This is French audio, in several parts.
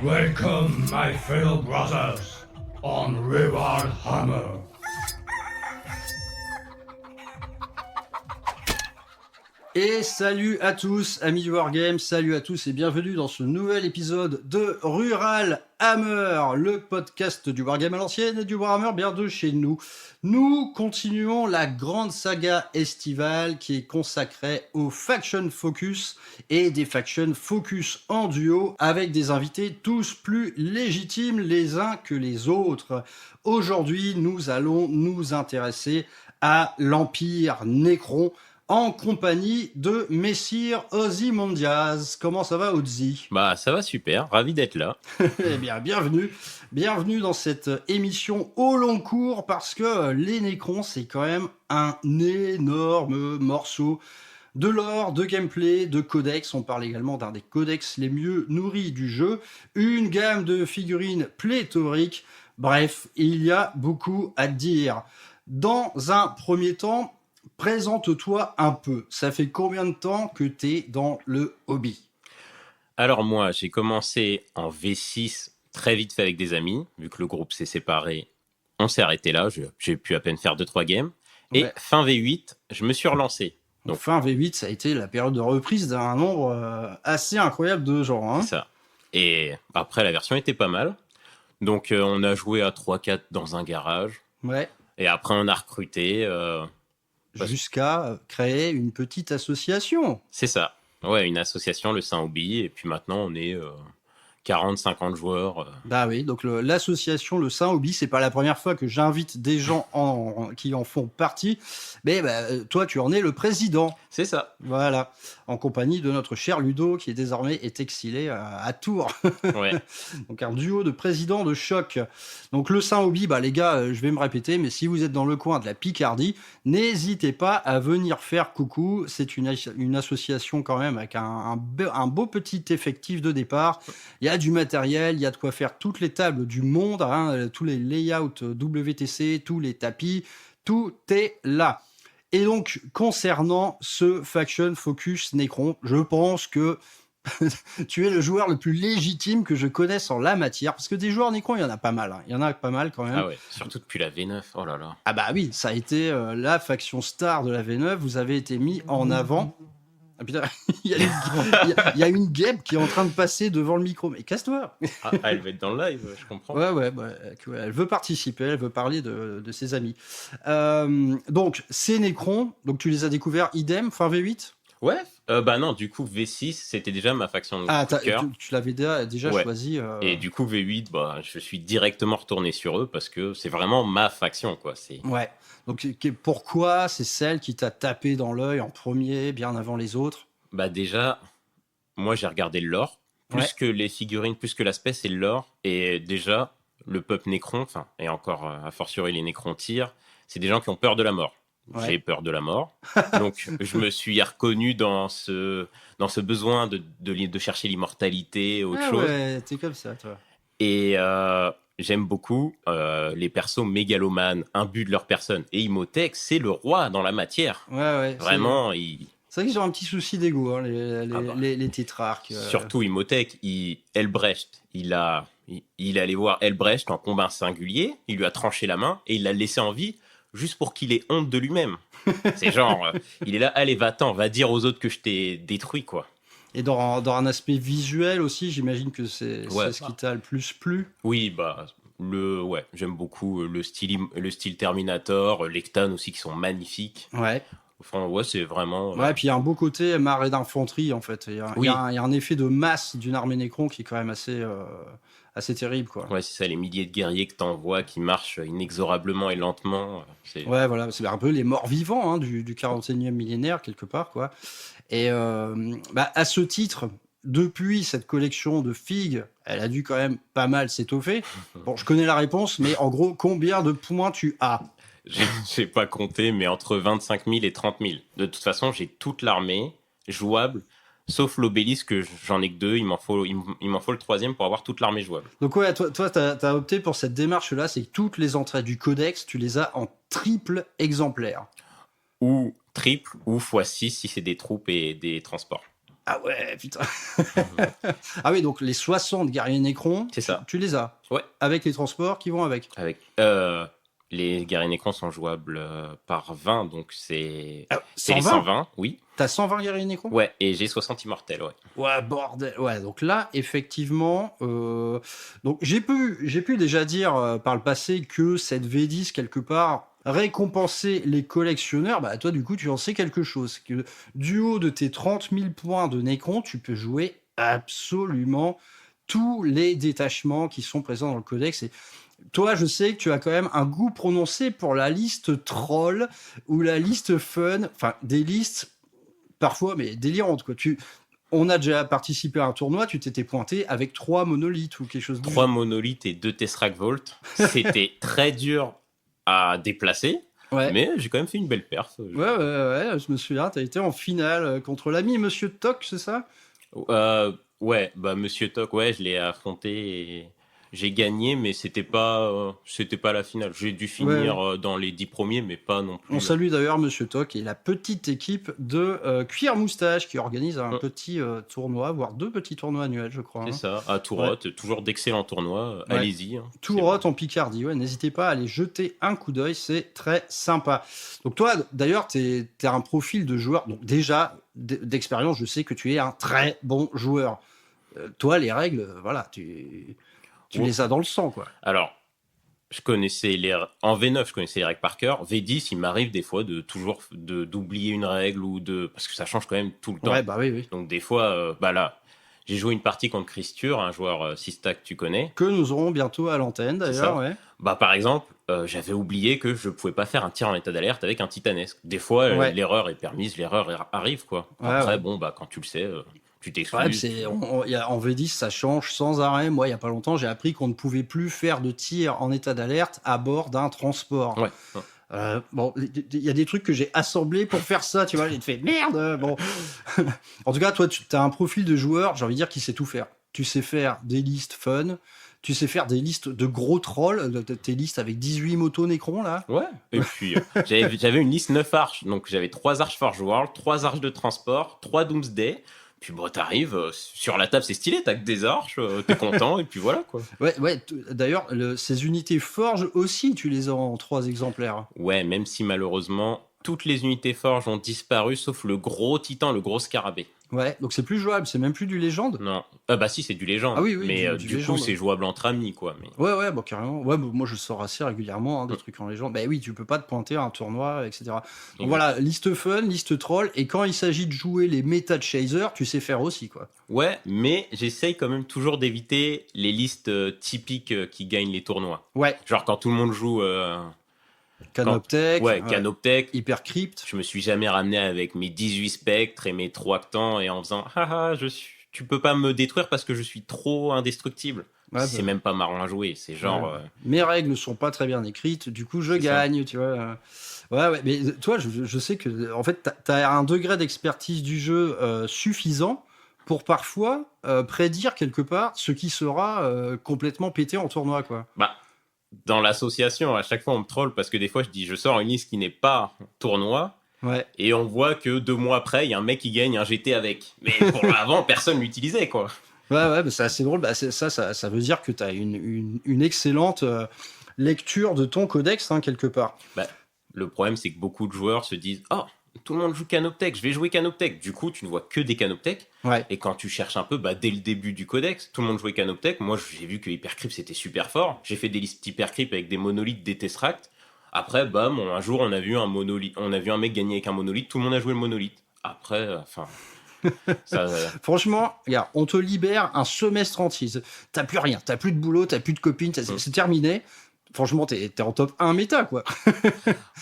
Welcome, my fellow brothers, on Reward Hammer. Et salut à tous, amis du Wargame, salut à tous et bienvenue dans ce nouvel épisode de Rural Hammer, le podcast du Wargame à l'ancienne et du Warhammer bien de chez nous. Nous continuons la grande saga estivale qui est consacrée aux Faction Focus et des Faction Focus en duo avec des invités tous plus légitimes les uns que les autres. Aujourd'hui, nous allons nous intéresser à l'Empire Necron, en compagnie de Messire Ozymandias. Comment ça va, Ozzy ? Bah, ça va super, ravi d'être là. Eh bien, bienvenue dans cette émission au long cours, parce que les Necrons, c'est quand même un énorme morceau de lore, de gameplay, de codex. On parle également d'un des codex les mieux nourris du jeu, une gamme de figurines pléthorique. Bref, il y a beaucoup à dire. Dans un premier temps, présente-toi un peu. Ça fait combien de temps que t'es dans le hobby ? Alors moi, j'ai commencé en V6 très vite fait avec des amis, vu que le groupe s'est séparé. On s'est arrêté là, j'ai pu à peine faire 2-3 games. Et fin V8, je me suis relancé. Donc fin V8, ça a été la période de reprise d'un nombre assez incroyable de gens. Hein. C'est ça. Et après, la version était pas mal. Donc on a joué à 3-4 dans un garage. Ouais. Et après, on a recruté... jusqu'à créer une petite association. C'est ça. Ouais, une association, le Saint-Hobby. Et puis maintenant, on est 40-50 joueurs. Bah oui, donc l'association Le Saint-Hobby, c'est pas la première fois que j'invite des gens qui en font partie. Mais toi, tu en es le président. C'est ça. Voilà, en compagnie de notre cher Ludo, qui désormais est exilé à Tours. Ouais. Donc un duo de présidents de choc. Donc le Saint-Hobby, les gars, je vais me répéter, mais si vous êtes dans le coin de la Picardie, n'hésitez pas à venir faire coucou. C'est une association quand même avec un beau petit effectif de départ. Il y a du matériel, il y a de quoi faire toutes les tables du monde, hein, tous les layouts WTC, tous les tapis, tout est là. Et donc, concernant ce Faction Focus Necron, je pense que tu es le joueur le plus légitime que je connaisse en la matière, parce que des joueurs Necron, il y en a pas mal. Hein. Il y en a pas mal quand même. Ah ouais, surtout depuis la V9, oh là là. Ah bah oui, ça a été la faction star de la V9, vous avez été mis en avant. Ah putain, il y a une guêpe qui est en train de passer devant le micro. Mais casse-toi. Ah, elle va être dans le live, je comprends. Ouais, elle veut participer, elle veut parler de ses amis. Donc, ces Necrons, donc tu les as découverts idem, fin V8 ? Ouais, bah non, du coup V6, c'était déjà ma faction de coup de cœur. Tu l'avais déjà choisi. Et du coup V8, je suis directement retourné sur eux parce que c'est vraiment ma faction, quoi. Ouais. Donc pourquoi c'est celle qui t'a tapé dans l'œil en premier, bien avant les autres ? Bah déjà, moi j'ai regardé le lore, plus que les figurines, plus que l'aspect, c'est le lore. Et déjà, le peuple Necron, et encore a fortiori les Necrontyres, c'est des gens qui ont peur de la mort. Ouais. J'ai peur de la mort, donc je me suis reconnu dans ce besoin de chercher l'immortalité, autre chose. Ouais, t'es comme ça, toi. Et j'aime beaucoup les persos mégalomanes, imbus de leur personne. Et Imhotep, c'est le roi dans la matière. Ouais. Vraiment, c'est vrai qu'ils ont un petit souci d'ego, hein, les tétrarques. Surtout Imhotep, Elbrecht, il est allé voir Elbrecht en combat singulier, il lui a tranché la main et il l'a laissé en vie juste pour qu'il ait honte de lui-même. C'est genre, il est là, allez, va-t'en, va dire aux autres que je t'ai détruit, quoi. Et dans un aspect visuel aussi, j'imagine que c'est ce qui t'a le plus plu. Oui, j'aime beaucoup le style Terminator, Lectan aussi, qui sont magnifiques. Ouais. Enfin, c'est vraiment... Ouais, puis il y a un beau côté marée d'infanterie, en fait. Il y a un effet de masse d'une armée Necron qui est quand même assez terrible, quoi. Ouais, c'est ça, les milliers de guerriers que t'envoies qui marchent inexorablement et lentement. Ouais, voilà, c'est un peu les morts vivants du 41e millénaire, quelque part, quoi. Et à ce titre, depuis cette collection de figues, elle a dû quand même pas mal s'étoffer. Bon, je connais la réponse, mais en gros, combien de points tu as ? J'ai pas compté, mais entre 25 000 et 30 000. De toute façon, j'ai toute l'armée jouable, sauf l'obélisque, j'en ai que 2, il m'en faut le 3e pour avoir toute l'armée jouable. Donc ouais, toi t'as opté pour cette démarche-là, c'est que toutes les entrées du codex, tu les as en triple exemplaire. Ou triple, ou x6 si c'est des troupes et des transports. Ah ouais, putain. Ah oui, donc les 60 guerriers Necron, C'est ça. tu les as. Ouais. Avec les transports qui vont avec. Avec les guerriers Necrons sont jouables par 20, donc c'est les 120, oui. T'as 120 guerriers Necron? Ouais, et j'ai 60 immortels, ouais. Ouais, bordel. Ouais, donc là, effectivement, donc j'ai pu déjà dire par le passé que cette V10, quelque part, récompensait les collectionneurs. Bah, toi, du coup, tu en sais quelque chose. Que du haut de tes 30 000 points de Necron, tu peux jouer absolument tous les détachements qui sont présents dans le codex. Et toi, je sais que tu as quand même un goût prononcé pour la liste troll ou la liste fun, enfin, des listes parfois, mais délirantes, quoi. On a déjà participé à un tournoi, tu t'étais pointé avec 3 monolithes ou quelque chose de 3 monolithes et 2 Tesseract Vault. C'était très dur à déplacer, Ouais. mais j'ai quand même fait une belle perf. Ouais, je me souviens, t'as été en finale contre l'ami Monsieur Toc, c'est ça? Ouais, bah Monsieur Toc, ouais, je l'ai affronté et j'ai gagné, mais c'était pas la finale. J'ai dû finir dans les 10 premiers, mais pas non plus. On salue d'ailleurs Monsieur Toc et la petite équipe de Cuir Moustache qui organise un petit tournoi, voire 2 petits tournois annuels, je crois. C'est ça, à Tourotte, toujours d'excellents tournois, allez-y. Hein, Tourotte en Picardie, ouais, n'hésitez pas à aller jeter un coup d'œil, c'est très sympa. Donc toi, d'ailleurs, t'es un profil de joueur, donc déjà, d'expérience, je sais que tu es un très bon joueur. Toi, les règles, voilà, tu les as dans le sang, quoi. Alors, en V9, je connaissais les règles par cœur. V10, il m'arrive des fois d'oublier une règle parce que ça change quand même tout le temps. Ouais, bah oui. Donc des fois, là, j'ai joué une partie contre Christure, un joueur Sista que tu connais. Que nous aurons bientôt à l'antenne, d'ailleurs, ouais. Bah par exemple, j'avais oublié que je pouvais pas faire un tir en état d'alerte avec un titanesque. Des fois, l'erreur est permise, l'erreur arrive, quoi. Après, bon, bah quand tu le sais, tu t'excuses. En V10, ça change sans arrêt. Moi, il y a pas longtemps, j'ai appris qu'on ne pouvait plus faire de tir en état d'alerte à bord d'un transport. Ouais. Bon, il y a des trucs que j'ai assemblés pour faire ça, tu vois. J'ai fait merde. Bon, en tout cas, toi, tu as un profil de joueur, j'ai envie de dire, qui sait tout faire. Tu sais faire des listes fun. Tu sais faire des listes de gros trolls, tes listes avec 18 motos Necron, là. Ouais. Et puis, j'avais une liste 9 arches. Donc, j'avais 3 arches Forge World, 3 arches de transport, 3 Doomsday. Puis bon, t'arrives sur la table, c'est stylé, t'as que des arches, t'es content, et puis voilà, quoi. Ouais. D'ailleurs, ces unités Forge aussi, tu les as en 3 exemplaires. Ouais, même si malheureusement, toutes les unités Forge ont disparu, sauf le gros titan, le gros scarabée. Ouais, donc c'est plus jouable, c'est même plus du légende. Non, bah si, c'est du légende. Ah oui, mais du du légende, coup, c'est jouable entre amis, quoi. Mais... Ouais, bah carrément. Ouais, bah, moi je sors assez régulièrement des trucs en légende. Bah oui, tu peux pas te pointer à un tournoi, etc. Donc voilà, liste fun, liste troll, et quand il s'agit de jouer les méta chaser, tu sais faire aussi, quoi. Ouais, mais j'essaye quand même toujours d'éviter les listes typiques qui gagnent les tournois. Ouais. Genre quand tout le monde joue... Canoptech, Canoptech. Hypercrypt. Je me suis jamais ramené avec mes 18 spectres et mes 3 Ctans et en faisant tu peux pas me détruire parce que je suis trop indestructible. Ouais, c'est même pas marrant à jouer, c'est genre... Mes règles ne sont pas très bien écrites, du coup je gagne, ça. Tu vois. Ouais, mais toi, je sais que en fait, t'as un degré d'expertise du jeu suffisant pour parfois prédire quelque part ce qui sera complètement pété en tournoi, quoi. Bah, dans l'association, à chaque fois on me troll parce que des fois je sors une liste qui n'est pas tournoi. Ouais. Et on voit que 2 mois après, il y a un mec qui gagne un GT avec. Mais pour avant, personne l'utilisait, quoi. Ouais, bah, c'est assez drôle. Bah, ça veut dire que tu as une excellente lecture de ton codex, hein, quelque part. Bah, le problème, c'est que beaucoup de joueurs se disent « Oh, tout le monde joue Canoptech, je vais jouer Canoptech. » Du coup, tu ne vois que des Canoptech. Ouais. Et quand tu cherches un peu, dès le début du codex, tout le monde jouait Canoptech. Moi, j'ai vu que Hypercrypt, c'était super fort. J'ai fait des listes Hypercrypt avec des monolithes, des Tesseract. Après, un jour, on a vu un mec gagner avec un monolithe, tout le monde a joué le monolithe. Après, Franchement, regarde, on te libère un semestre entier. T'as plus rien, t'as plus de boulot, t'as plus de copines, c'est terminé. Franchement, t'es en top 1 méta, quoi.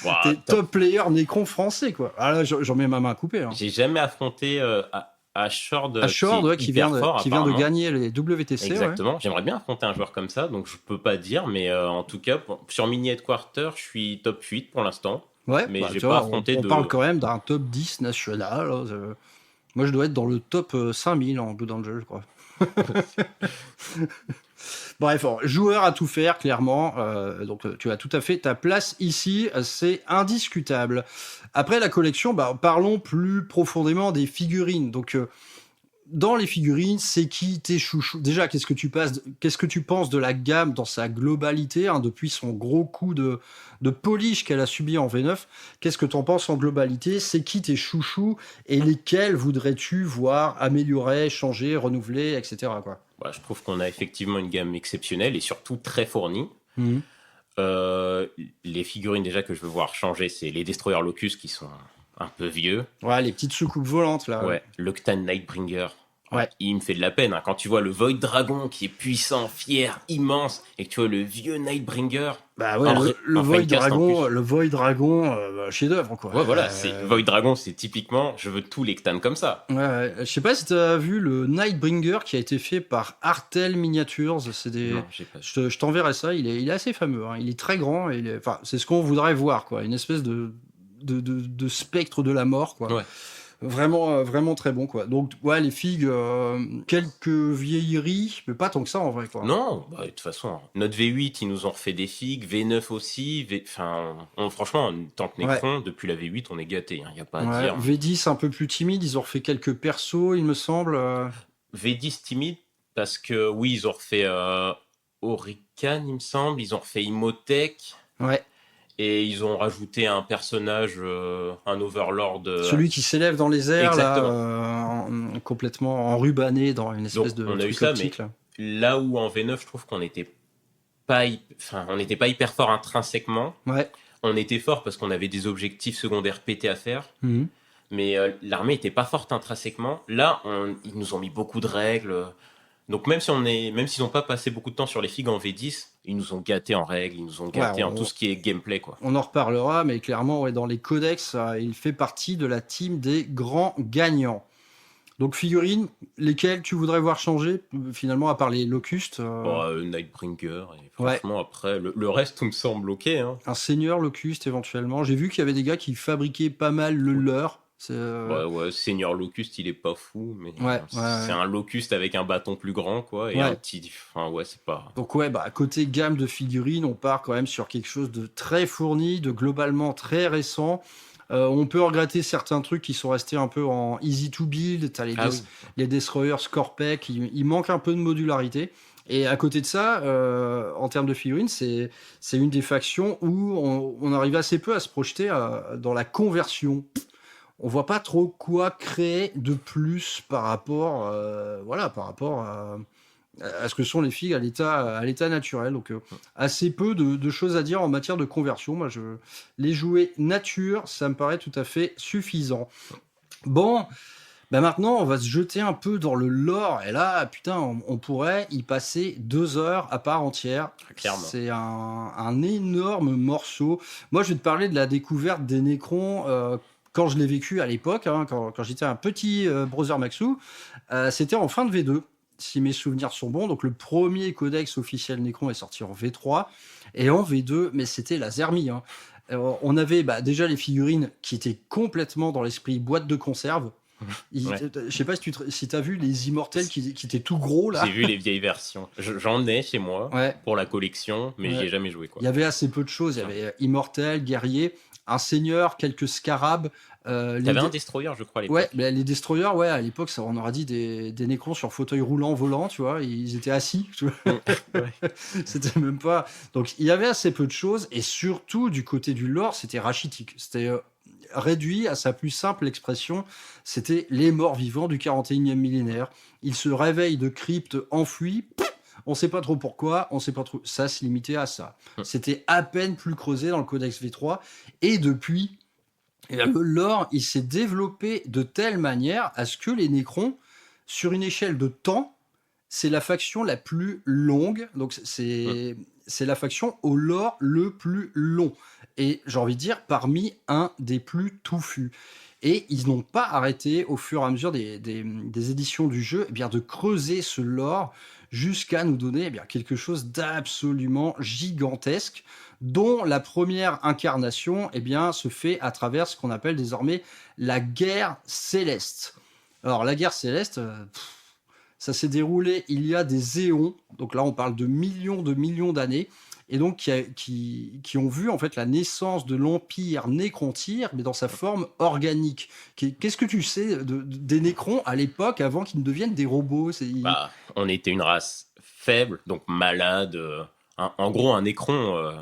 Wow, t'es top player Necron français, quoi. Ah là, j'en mets ma main à couper. Hein. J'ai jamais affronté Ashord, qui vient de gagner les WTC. Exactement. Ouais. J'aimerais bien affronter un joueur comme ça, donc je peux pas dire, mais en tout cas, sur Mini Headquarter, je suis top 8 pour l'instant. Ouais, mais j'ai pas affronté on parle quand même d'un top 10 national. Moi, je dois être dans le top 5000 en Blue Angel, je crois. Bref, joueur à tout faire, clairement. Donc, tu as tout à fait ta place ici. C'est indiscutable. Après la collection, parlons plus profondément des figurines. Donc, dans les figurines, c'est qui tes chouchous? Déjà, qu'est-ce que tu penses de la gamme dans sa globalité, hein, depuis son gros coup de polish qu'elle a subi en V9? Qu'est-ce que tu en penses en globalité? C'est qui tes chouchous et lesquels voudrais-tu voir améliorer, changer, renouveler, etc., quoi? Je trouve qu'on a effectivement une gamme exceptionnelle et surtout très fournie. Mhm. Les figurines déjà que je veux voir changer, c'est les Destroyer Locust qui sont un peu vieux. Ouais, les petites soucoupes volantes, là. Ouais, l'Octane Nightbringer. Ouais. Il me fait de la peine, hein. Quand tu vois le Void Dragon qui est puissant, fier, immense, et que tu vois le vieux Nightbringer. Bah ouais, En le Void Finecast, en Dragon, plus. le Void Dragon, chef-d'œuvre, quoi. Ouais, voilà, c'est Void Dragon, c'est typiquement, je veux tous les Ctanes comme ça. Ouais. Je sais pas si t'as vu le Nightbringer qui a été fait par Artel Miniatures. C'est des. Non, j'ai pas. Je t'enverrai ça. Il est assez fameux, hein. Il est très grand. Enfin, c'est ce qu'on voudrait voir, quoi. Une espèce de spectre de la mort, quoi. Ouais. Vraiment très bon, quoi. Donc, ouais, les figues, quelques vieilleries, mais pas tant que ça, en vrai, quoi. Non, de toute façon, notre V8, ils nous ont refait des figues, V9 aussi. Franchement, en tant que Necron, depuis la V8, on est gâtés. Il n'y a pas à dire. V10 un peu plus timide, ils ont refait quelques persos, il me semble. V10 timide, parce que oui, ils ont refait Orican, il me semble. Ils ont refait Imhotech. Ouais. Et ils ont rajouté un personnage, un Overlord. Celui qui s'élève dans les airs, exactement. là, complètement enrubanné dans une espèce Donc, de on a eu truc ça, optique, mais là. là où en V9, je trouve qu'on n'était pas hyper fort intrinsèquement. Ouais. On était fort parce qu'on avait des objectifs secondaires pétés à faire. Mhm. Mais l'armée n'était pas forte intrinsèquement. Là, ils nous ont mis beaucoup de règles. Donc même s'ils n'ont pas passé beaucoup de temps sur les figues en V10, ils nous ont gâtés en règles, ils nous ont gâtés en tout ce qui est gameplay, quoi. On en reparlera, mais clairement, dans les codex, il fait partie de la team des grands gagnants. Donc figurines, lesquelles tu voudrais voir changer, finalement, à part les Locust Nightbringer, et franchement, après, le reste, tout me semble ok. Hein. Un seigneur Locust, éventuellement. J'ai vu qu'il y avait des gars qui fabriquaient pas mal le leur. Seigneur Locust, il est pas fou, mais c'est un Locust avec un bâton plus grand, quoi, et un petit... c'est pas... Donc côté gamme de figurines, on part quand même sur quelque chose de très fourni, de globalement très récent. On peut regretter certains trucs qui sont restés un peu en easy to build. T'as les Destroyers Scorpec, il manque un peu de modularité. Et à côté de ça, en termes de figurines, c'est une des factions où on arrive assez peu à se projeter dans la conversion. On voit pas trop quoi créer de plus par rapport à ce que sont les figues à l'état naturel. Donc assez peu de choses à dire en matière de conversion. Moi, les jouets nature, ça me paraît tout à fait suffisant. Bon, maintenant, on va se jeter un peu dans le lore. Et là, putain, on pourrait y passer 2 heures à part entière. Clairement. C'est un énorme morceau. Moi, je vais te parler de la découverte des Necrons quand je l'ai vécu à l'époque, hein, quand j'étais un petit brother Maxou. C'était en fin de V2, si mes souvenirs sont bons. Donc, le premier codex officiel Necron est sorti en V3. Et en V2, mais c'était la zermie, hein. On avait déjà les figurines qui étaient complètement dans l'esprit boîte de conserve. Je sais pas si tu as vu les immortels qui étaient tout gros là. J'ai vu les vieilles versions. J'en ai chez moi pour la collection, mais j'y ai jamais joué, quoi. Il y avait assez peu de choses. Il y avait immortel, guerrier, un seigneur, quelques scarabs. T'avais un destroyer, je crois, à l'époque. Ouais, les destroyers, à l'époque, ça, on aurait dit des Necrons sur fauteuil roulant volant, tu vois, ils étaient assis, tu vois. C'était même pas. Donc il y avait assez peu de choses, et surtout du côté du lore, c'était rachitique. C'était réduit à sa plus simple expression, c'était les morts vivants du 41e millénaire. Ils se réveillent de cryptes enfouies. On sait pas trop pourquoi, on sait pas trop. Ça se limitait à ça. C'était à peine plus creusé dans le Codex V3, et depuis. Le lore, il s'est développé de telle manière à ce que les Necrons, sur une échelle de temps, c'est la faction la plus longue. Donc c'est la faction au lore le plus long. Et j'ai envie de dire, parmi un des plus touffus. Et ils n'ont pas arrêté, au fur et à mesure des éditions du jeu, de creuser ce lore jusqu'à nous donner quelque chose d'absolument gigantesque, dont la première incarnation se fait à travers ce qu'on appelle désormais la guerre céleste. Alors la guerre céleste, ça s'est déroulé il y a des éons, donc là on parle de millions d'années, et donc qui ont vu en fait la naissance de l'Empire Nécrontyr, mais dans sa forme organique. Qu'est-ce que tu sais des Nécrons à l'époque, avant qu'ils ne deviennent des robots? Bah, on était une race faible, donc malade. En gros, un Nécron,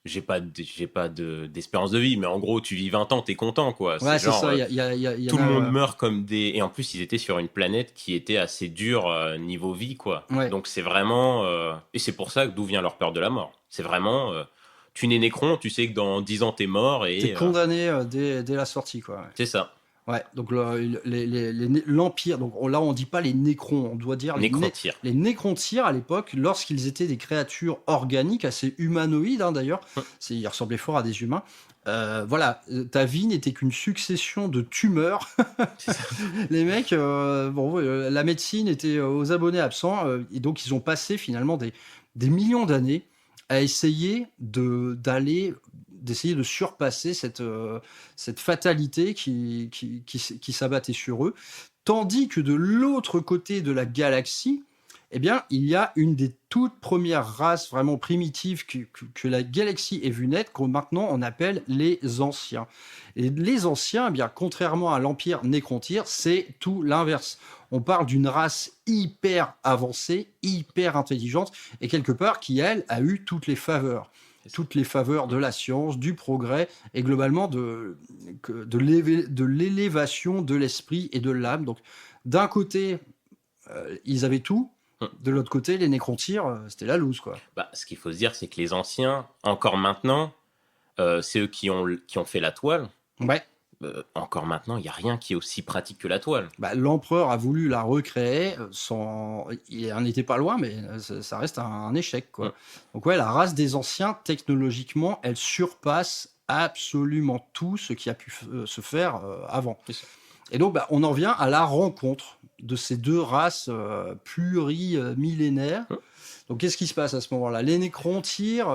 j'ai pas d'espérance de vie, mais en gros, tu vis 20 ans, t'es content, quoi. Ouais, c'est genre, ça. Il y tout en le a, monde meurt comme des... Et en plus, ils étaient sur une planète qui était assez dure niveau vie, quoi. Ouais. Donc c'est vraiment... Et c'est pour ça d'où vient leur peur de la mort. C'est vraiment... tu nais Nécron, tu sais que dans 10 ans, t'es mort et... T'es condamné dès la sortie, quoi. Ouais. C'est ça. Ouais, donc l'Empire, donc là on dit pas les Nécrons, on doit dire Nécrontyr. les Nécrontyrs à l'époque, lorsqu'ils étaient des créatures organiques, assez humanoïdes d'ailleurs, ils ressemblaient fort à des humains. Voilà, ta vie n'était qu'une succession de tumeurs. Les mecs, la médecine était aux abonnés absents, et donc ils ont passé finalement des millions d'années à essayer d'essayer de surpasser cette fatalité qui s'abattait sur eux. Tandis que de l'autre côté de la galaxie, eh bien, il y a une des toutes premières races vraiment primitives que la galaxie ait vu naître, que maintenant on appelle les Anciens. Et les Anciens, eh bien, contrairement à l'Empire Nécrontyr, c'est tout l'inverse. On parle d'une race hyper avancée, hyper intelligente, et quelque part qui, elle, a eu toutes les faveurs de la science, du progrès, et globalement de l'élévation de l'esprit et de l'âme. Donc, d'un côté, ils avaient tout. De l'autre côté, les Nécrontyrs, c'était la loose, quoi. Bah, ce qu'il faut se dire, c'est que les anciens, encore maintenant, c'est eux qui ont fait la toile. Ouais. Encore maintenant, il n'y a rien qui est aussi pratique que la toile. Bah, l'empereur a voulu la recréer, il en était pas loin, mais ça reste un échec, quoi. Ouais. Donc ouais, la race des anciens, technologiquement, elle surpasse absolument tout ce qui a pu se faire avant. Et donc, bah, on en vient à la rencontre de ces deux races plurimillénaires. Donc, qu'est-ce qui se passe à ce moment-là? Les Nécrontyrs,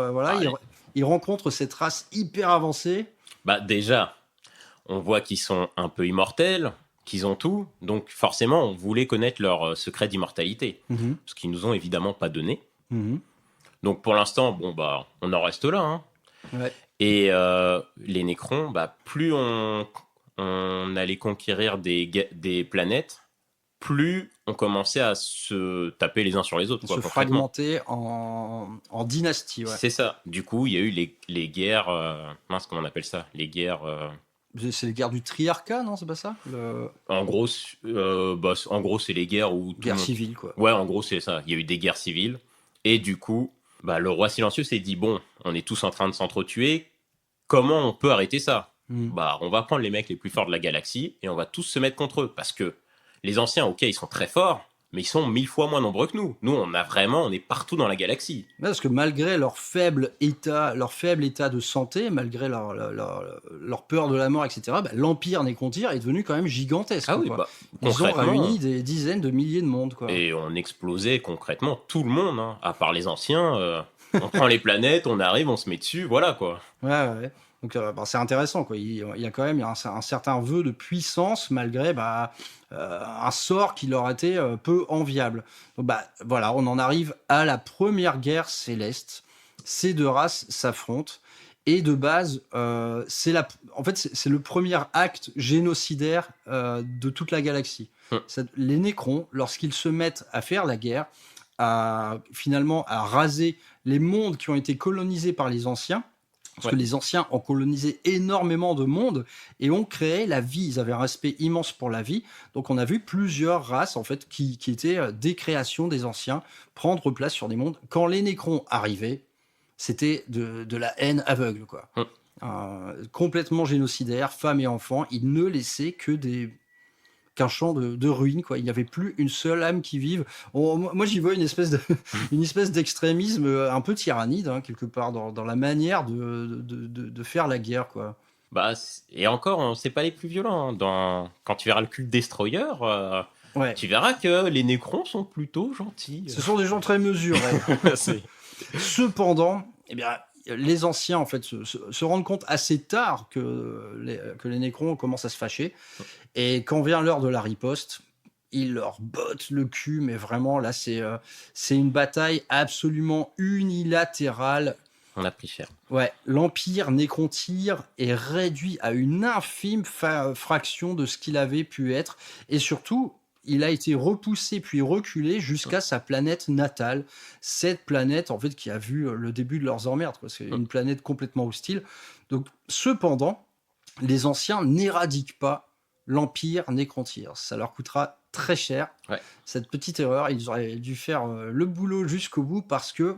ils rencontrent cette race hyper avancée. Bah, déjà, on voit qu'ils sont un peu immortels, qu'ils ont tout. Donc, forcément, on voulait connaître leur secret d'immortalité. Ce qu'ils nous ont évidemment pas donné. Donc, pour l'instant, bon, bah, on en reste là. Hein. Ouais. Et les Nécrons, bah, plus on allait conquérir des planètes, plus on commençait à se taper les uns sur les autres. Se fragmenter en dynastie. Ouais. C'est ça. Du coup, il y a eu les guerres... comment on appelle ça? Les guerres... C'est les guerres du triarcat, non? C'est pas ça? En gros, c'est les guerres où... Guerre civile, quoi. Ouais, en gros, c'est ça. Il y a eu des guerres civiles. Et du coup, bah, le roi silencieux s'est dit, bon, on est tous en train de s'entretuer. Comment on peut arrêter ça? Bah, on va prendre les mecs les plus forts de la galaxie et on va tous se mettre contre eux. Parce que les anciens, ok, ils sont très forts, mais ils sont 1000 fois moins nombreux que nous. Nous, on est partout dans la galaxie. Parce que malgré leur faible état de santé, malgré leur peur de la mort, etc., bah, l'Empire Nécrontyr est devenu quand même gigantesque. Ah oui, quoi. bah, ils ont réuni des dizaines de milliers de mondes. Quoi. Et on explosait concrètement tout le monde, hein, à part les anciens. On prend les planètes, on arrive, on se met dessus, voilà quoi. Ouais. Donc c'est intéressant, quoi. Il y a quand même un certain vœu de puissance malgré un sort qui leur était peu enviable. Donc voilà, on en arrive à la première guerre céleste. Ces deux races s'affrontent et de base, c'est le premier acte génocidaire de toute la galaxie. Les Nécrons, lorsqu'ils se mettent à faire la guerre, finalement à raser les mondes qui ont été colonisés par les anciens. Parce que les anciens ont colonisé énormément de mondes et ont créé la vie. Ils avaient un respect immense pour la vie. Donc on a vu plusieurs races en fait qui étaient des créations des anciens prendre place sur des mondes. Quand les Nécrons arrivaient, c'était de la haine aveugle, quoi. Complètement génocidaire, femmes et enfants. Ils ne laissaient qu'un champ de ruines, quoi. Il n'y avait plus une seule âme qui vive. Moi, j'y vois une espèce d'extrémisme un peu tyrannide, hein, quelque part, dans la manière de faire la guerre, quoi. Bah, et encore, c'est pas les plus violents. Hein. Quand tu verras le culte Destroyer, tu verras que les Nécrons sont plutôt gentils. Ce sont des gens très mesurés. Cependant, eh bien, les anciens en fait se rendent compte assez tard que les Nécrons commencent à se fâcher, et quand vient l'heure de la riposte, ils leur bottent le cul, mais vraiment là c'est une bataille absolument unilatérale. On a pris cher. Ouais, l'Empire Nécrontyr est réduit à une infime fraction de ce qu'il avait pu être. Et surtout, il a été repoussé puis reculé jusqu'à sa planète natale. Cette planète, en fait, qui a vu le début de leurs emmerdes, quoi. C'est une planète complètement hostile. Donc, cependant, les anciens n'éradiquent pas l'Empire Nécrontyr. Ça leur coûtera très cher. Ouais. Cette petite erreur, ils auraient dû faire le boulot jusqu'au bout parce que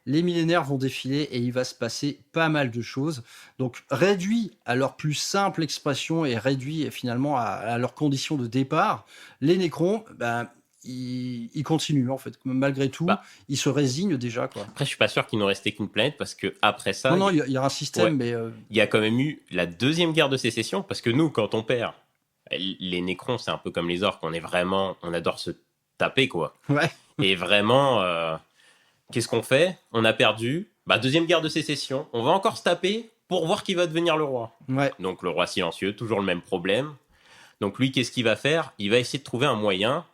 les millénaires vont défiler et il va se passer pas mal de choses. Donc, réduit à leur plus simple expression et réduit finalement à leurs conditions de départ, les Nécrons, ils continuent en fait. Malgré tout, ils se résignent déjà, quoi. Après, je suis pas sûr qu'il nous restait qu'une planète parce que après ça, Non, il y a un système, mais il y a quand même eu la deuxième guerre de sécession parce que nous, quand on perd, les Nécrons, c'est un peu comme les orques, on adore se taper, quoi. ouais. Et vraiment, qu'est-ce qu'on fait ? On a perdu. Deuxième guerre de sécession. On va encore se taper pour voir qui va devenir le roi. Ouais. Donc le roi silencieux, toujours le même problème. Donc lui, qu'est-ce qu'il va faire ? Il va essayer de trouver un moyen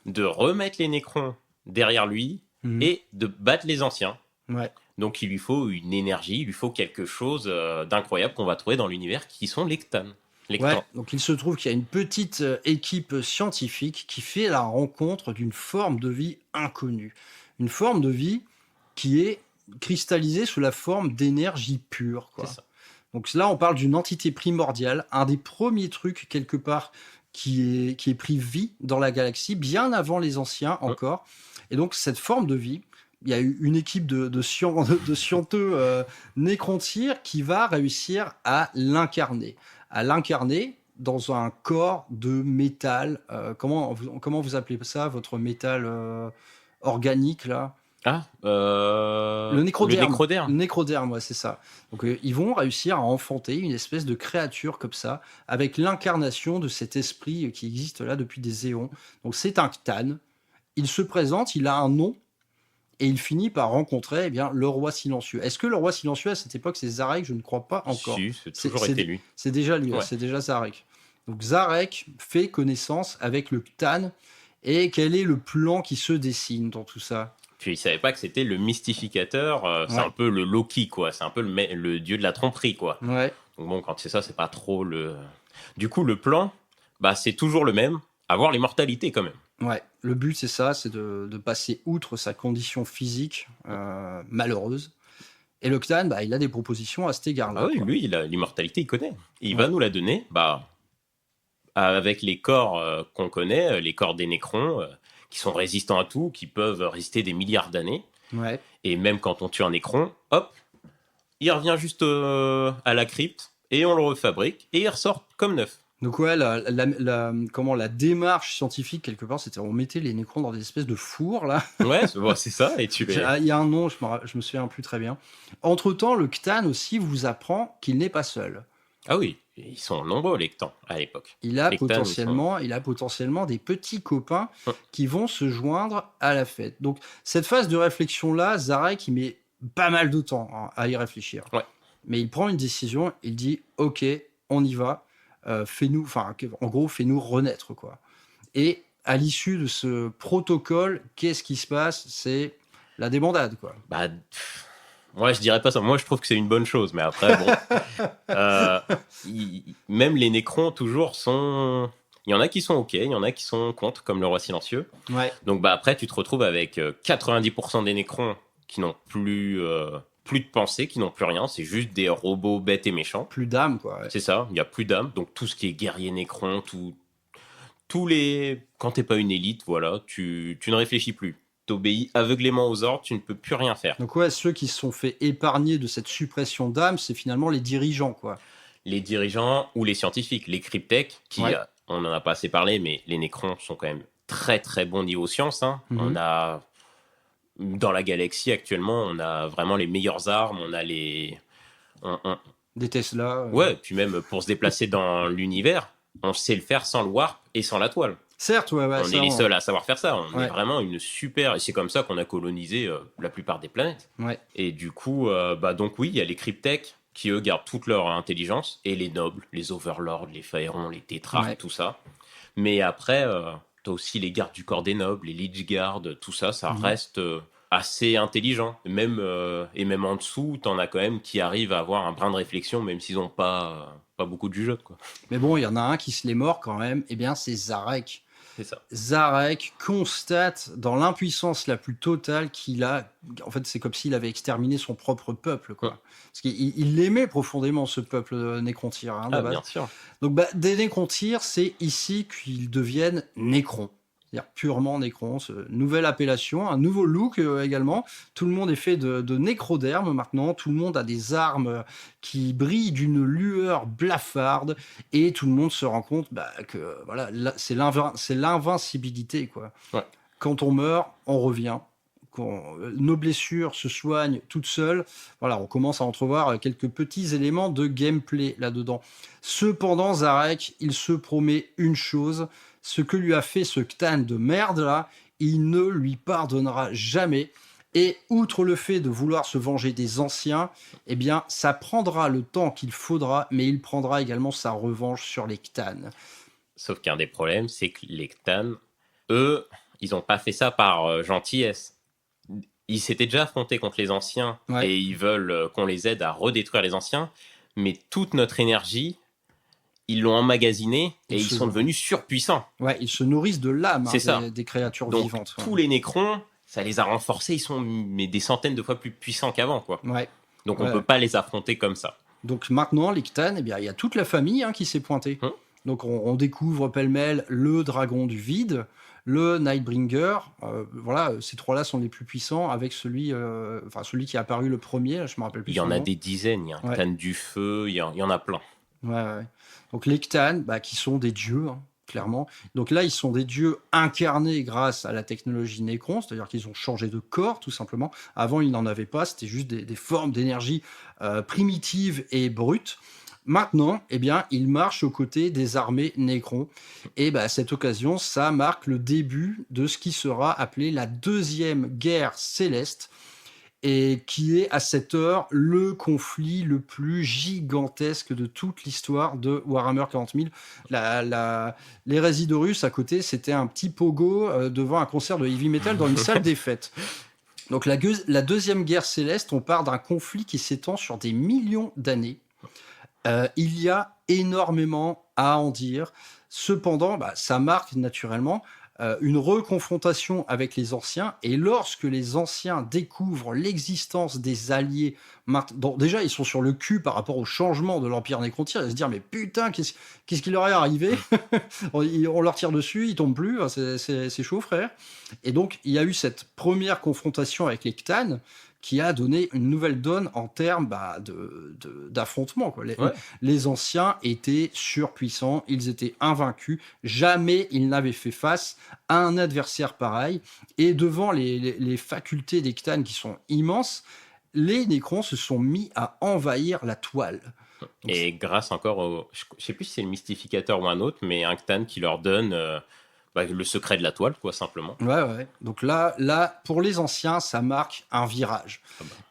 de remettre les Nécrons derrière lui et de battre les anciens. Ouais. Donc il lui faut une énergie, il lui faut quelque chose d'incroyable qu'on va trouver dans l'univers, qui sont les Ctans. Ouais, donc il se trouve qu'il y a une petite équipe scientifique qui fait la rencontre d'une forme de vie inconnue. Une forme de vie qui est cristallisée sous la forme d'énergie pure, quoi. C'est ça. Donc là, on parle d'une entité primordiale, un des premiers trucs, quelque part, qui est pris vie dans la galaxie, bien avant les anciens encore. Et donc, cette forme de vie, il y a eu une équipe de scienteux Nécrontyr qui va réussir à l'incarner dans un corps de métal. Comment vous appelez ça, votre métal organique, là ? Le nécroderme. Le nécroderme, ouais, c'est ça. Donc, ils vont réussir à enfanter une espèce de créature comme ça, avec l'incarnation de cet esprit qui existe là depuis des éons. Donc, c'est un Ctan. Il se présente, il a un nom, et il finit par rencontrer le roi silencieux. Est-ce que le roi silencieux, à cette époque, c'est Zarek ? Je ne crois pas encore. Si, c'est toujours été lui. C'est déjà lui, ouais. C'est déjà Zarek. Donc, Zarek fait connaissance avec le Ctan, et quel est le plan qui se dessine dans tout ça ? Puis il savait pas que c'était le mystificateur, c'est un peu le Loki, quoi. C'est un peu le dieu de la tromperie, quoi. Ouais. Donc bon, quand c'est ça, c'est pas trop le... Du coup, le plan, c'est toujours le même, avoir l'immortalité quand même. Ouais, le but c'est ça, c'est de passer outre sa condition physique malheureuse. Et le Ctan, il a des propositions à cet égard-là. Ah oui, quoi. lui, l'immortalité, il connaît. Il va nous la donner, avec les corps qu'on connaît, les corps des Nécrons, qui sont résistants à tout, qui peuvent résister des milliards d'années. Ouais. Et même quand on tue un Nécron, hop, il revient juste à la crypte, et on le refabrique, et il ressort comme neuf. Donc ouais, la démarche scientifique, quelque part, c'était on mettait les Nécrons dans des espèces de fours, là. Ouais, c'est ça, et tu les... Il y a un nom, je me souviens plus très bien. Entre-temps, le Ctan aussi vous apprend qu'il n'est pas seul. Ah oui, ils sont nombreux, les Ctans, à l'époque. Il a potentiellement des petits copains qui vont se joindre à la fête. Donc, cette phase de réflexion-là, Zarek, il met pas mal de temps à y réfléchir. Ouais. Mais il prend une décision, il dit « Ok, on y va, fais-nous renaître, quoi. » Et à l'issue de ce protocole, qu'est-ce qui se passe ? C'est la débandade, quoi. Moi, je dirais pas ça. Moi, je trouve que c'est une bonne chose. Mais après, bon... même les Nécrons, toujours, sont... Il y en a qui sont OK, il y en a qui sont contre, comme le roi silencieux. Ouais. Donc, après, tu te retrouves avec 90% des Nécrons qui n'ont plus de pensée, qui n'ont plus rien. C'est juste des robots bêtes et méchants. Plus d'âme, quoi. Ouais. C'est ça, il n'y a plus d'âme. Donc, tout ce qui est guerrier Nécron, tous les... Quand t'es pas une élite, voilà, tu ne réfléchis plus. T'obéis aveuglément aux ordres, tu ne peux plus rien faire. Donc ouais, ceux qui se sont fait épargner de cette suppression d'âme, c'est finalement les dirigeants, quoi. Les dirigeants ou les scientifiques, les cryptech, qui, on n'en a pas assez parlé, mais les Nécrons sont quand même très très bons niveau science. Hein. On a, dans la galaxie actuellement, on a vraiment les meilleures armes, on a des Tesla. Ouais, puis même pour se déplacer dans l'univers, on sait le faire sans le warp et sans la toile. Certes, ouais. On est les seuls à savoir faire ça. On est vraiment une super... Et c'est comme ça qu'on a colonisé la plupart des planètes. Ouais. Et du coup, donc oui, il y a les cryptech qui, eux, gardent toute leur intelligence. Et les nobles, les overlords, les pharaons, les tétrarques, tout ça. Mais après, t'as aussi les gardes du corps des nobles, les Lich Guard, tout ça, ça reste assez intelligents. Même, et même en dessous, t'en as quand même qui arrivent à avoir un brin de réflexion, même s'ils n'ont pas beaucoup de jugeote, quoi. Mais bon, il y en a un qui se les mord quand même, eh bien c'est Zarek. C'est ça. Zarek constate dans l'impuissance la plus totale qu'il a. En fait, c'est comme s'il avait exterminé son propre peuple, quoi. Ouais. Parce qu'il l'aimait profondément, ce peuple Nécrontyr, de base. Bien sûr. Donc, des Nécrontyrs, c'est ici qu'ils deviennent Nécrons. C'est-à-dire purement Nécrons. Nouvelle appellation, un nouveau look également. Tout le monde est fait de nécroderme maintenant. Tout le monde a des armes qui brillent d'une lueur blafarde. Et tout le monde se rend compte que voilà, c'est l'invincibilité, quoi. Ouais. Quand on meurt, on revient. Nos blessures se soignent toutes seules. Voilà, on commence à entrevoir quelques petits éléments de gameplay là-dedans. Cependant, Zarek, il se promet une chose. Ce que lui a fait ce Ctan de merde là, il ne lui pardonnera jamais. Et outre le fait de vouloir se venger des anciens, eh bien, ça prendra le temps qu'il faudra, mais il prendra également sa revanche sur les Ctan. Sauf qu'un des problèmes, c'est que les Ctan, eux, ils n'ont pas fait ça par gentillesse. Ils s'étaient déjà affrontés contre les anciens et ils veulent qu'on les aide à redétruire les anciens, mais toute notre énergie, ils l'ont emmagasiné et ils sont devenus surpuissants. Ouais, ils se nourrissent de l'âme des créatures donc, vivantes. Tous les Nécrons, ça les a renforcés, ils sont des centaines de fois plus puissants qu'avant, quoi. Ouais. Donc on peut pas les affronter comme ça. Donc maintenant, les Ctan, eh bien, il y a toute la famille qui s'est pointée. Donc on découvre pêle-mêle le dragon du vide, le Nightbringer. Voilà, ces trois-là sont les plus puissants, avec celui qui est apparu le premier, là, je me rappelle plus. Il y en a des dizaines, il y a un Ctan du feu, il y en a plein. Ouais. Donc les Ctan, qui sont des dieux, clairement. Donc là, ils sont des dieux incarnés grâce à la technologie Nécron, c'est-à-dire qu'ils ont changé de corps, tout simplement. Avant, ils n'en avaient pas, c'était juste des formes d'énergie primitives et brutes. Maintenant, eh bien, ils marchent aux côtés des armées Nécron. Et à cette occasion, ça marque le début de ce qui sera appelé la Deuxième Guerre Céleste, et qui est à cette heure le conflit le plus gigantesque de toute l'histoire de Warhammer 40 000. L'hérésie d'Horus, à côté, c'était un petit pogo devant un concert de heavy metal dans une salle des fêtes. Donc la Deuxième Guerre Céleste, on part d'un conflit qui s'étend sur des millions d'années. Il y a énormément à en dire. Cependant, ça marque naturellement une reconfrontation avec les anciens, et lorsque les anciens découvrent l'existence des alliés, déjà ils sont sur le cul par rapport au changement de l'Empire Nécrontyr, ils se disent mais putain, qu'est-ce qui leur est arrivé? On leur tire dessus, ils tombent plus, c'est chaud frère. Et donc il y a eu cette première confrontation avec les Ctan qui a donné une nouvelle donne en termes d'affrontement, quoi. Les anciens étaient surpuissants, ils étaient invaincus, jamais ils n'avaient fait face à un adversaire pareil, et devant les facultés des Ctan qui sont immenses, les Nécrons se sont mis à envahir la toile. Et grâce encore au... Je sais plus si c'est le mystificateur ou un autre, mais un Ctan qui leur donne... le secret de la toile, quoi, simplement. Ouais. Donc là, pour les anciens, ça marque un virage.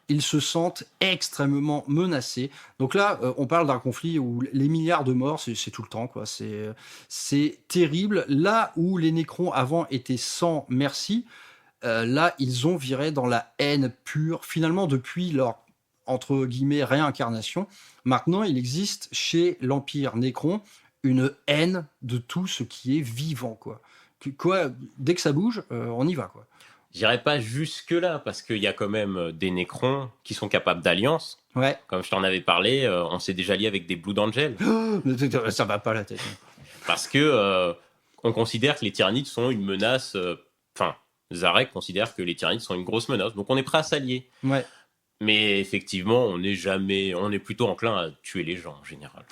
Ils se sentent extrêmement menacés. Donc là, on parle d'un conflit où les milliards de morts, c'est tout le temps, quoi. C'est terrible. Là où les Nécrons avant étaient sans merci, là, ils ont viré dans la haine pure. Finalement, depuis leur entre guillemets réincarnation, maintenant, il existe chez l'Empire Nécron une haine de tout ce qui est vivant, quoi. Dès que ça bouge, on y va, quoi. J'irai pas jusque-là, parce qu'il y a quand même des Nécrons qui sont capables d'alliance. Ouais. Comme je t'en avais parlé, on s'est déjà lié avec des Blood Angels. Ça va pas la tête. Parce que on considère que les Tyrannides sont une menace... Zarek considère que les Tyrannides sont une grosse menace, donc on est prêt à s'allier. Ouais. Mais effectivement, on est plutôt enclin à tuer les gens en général.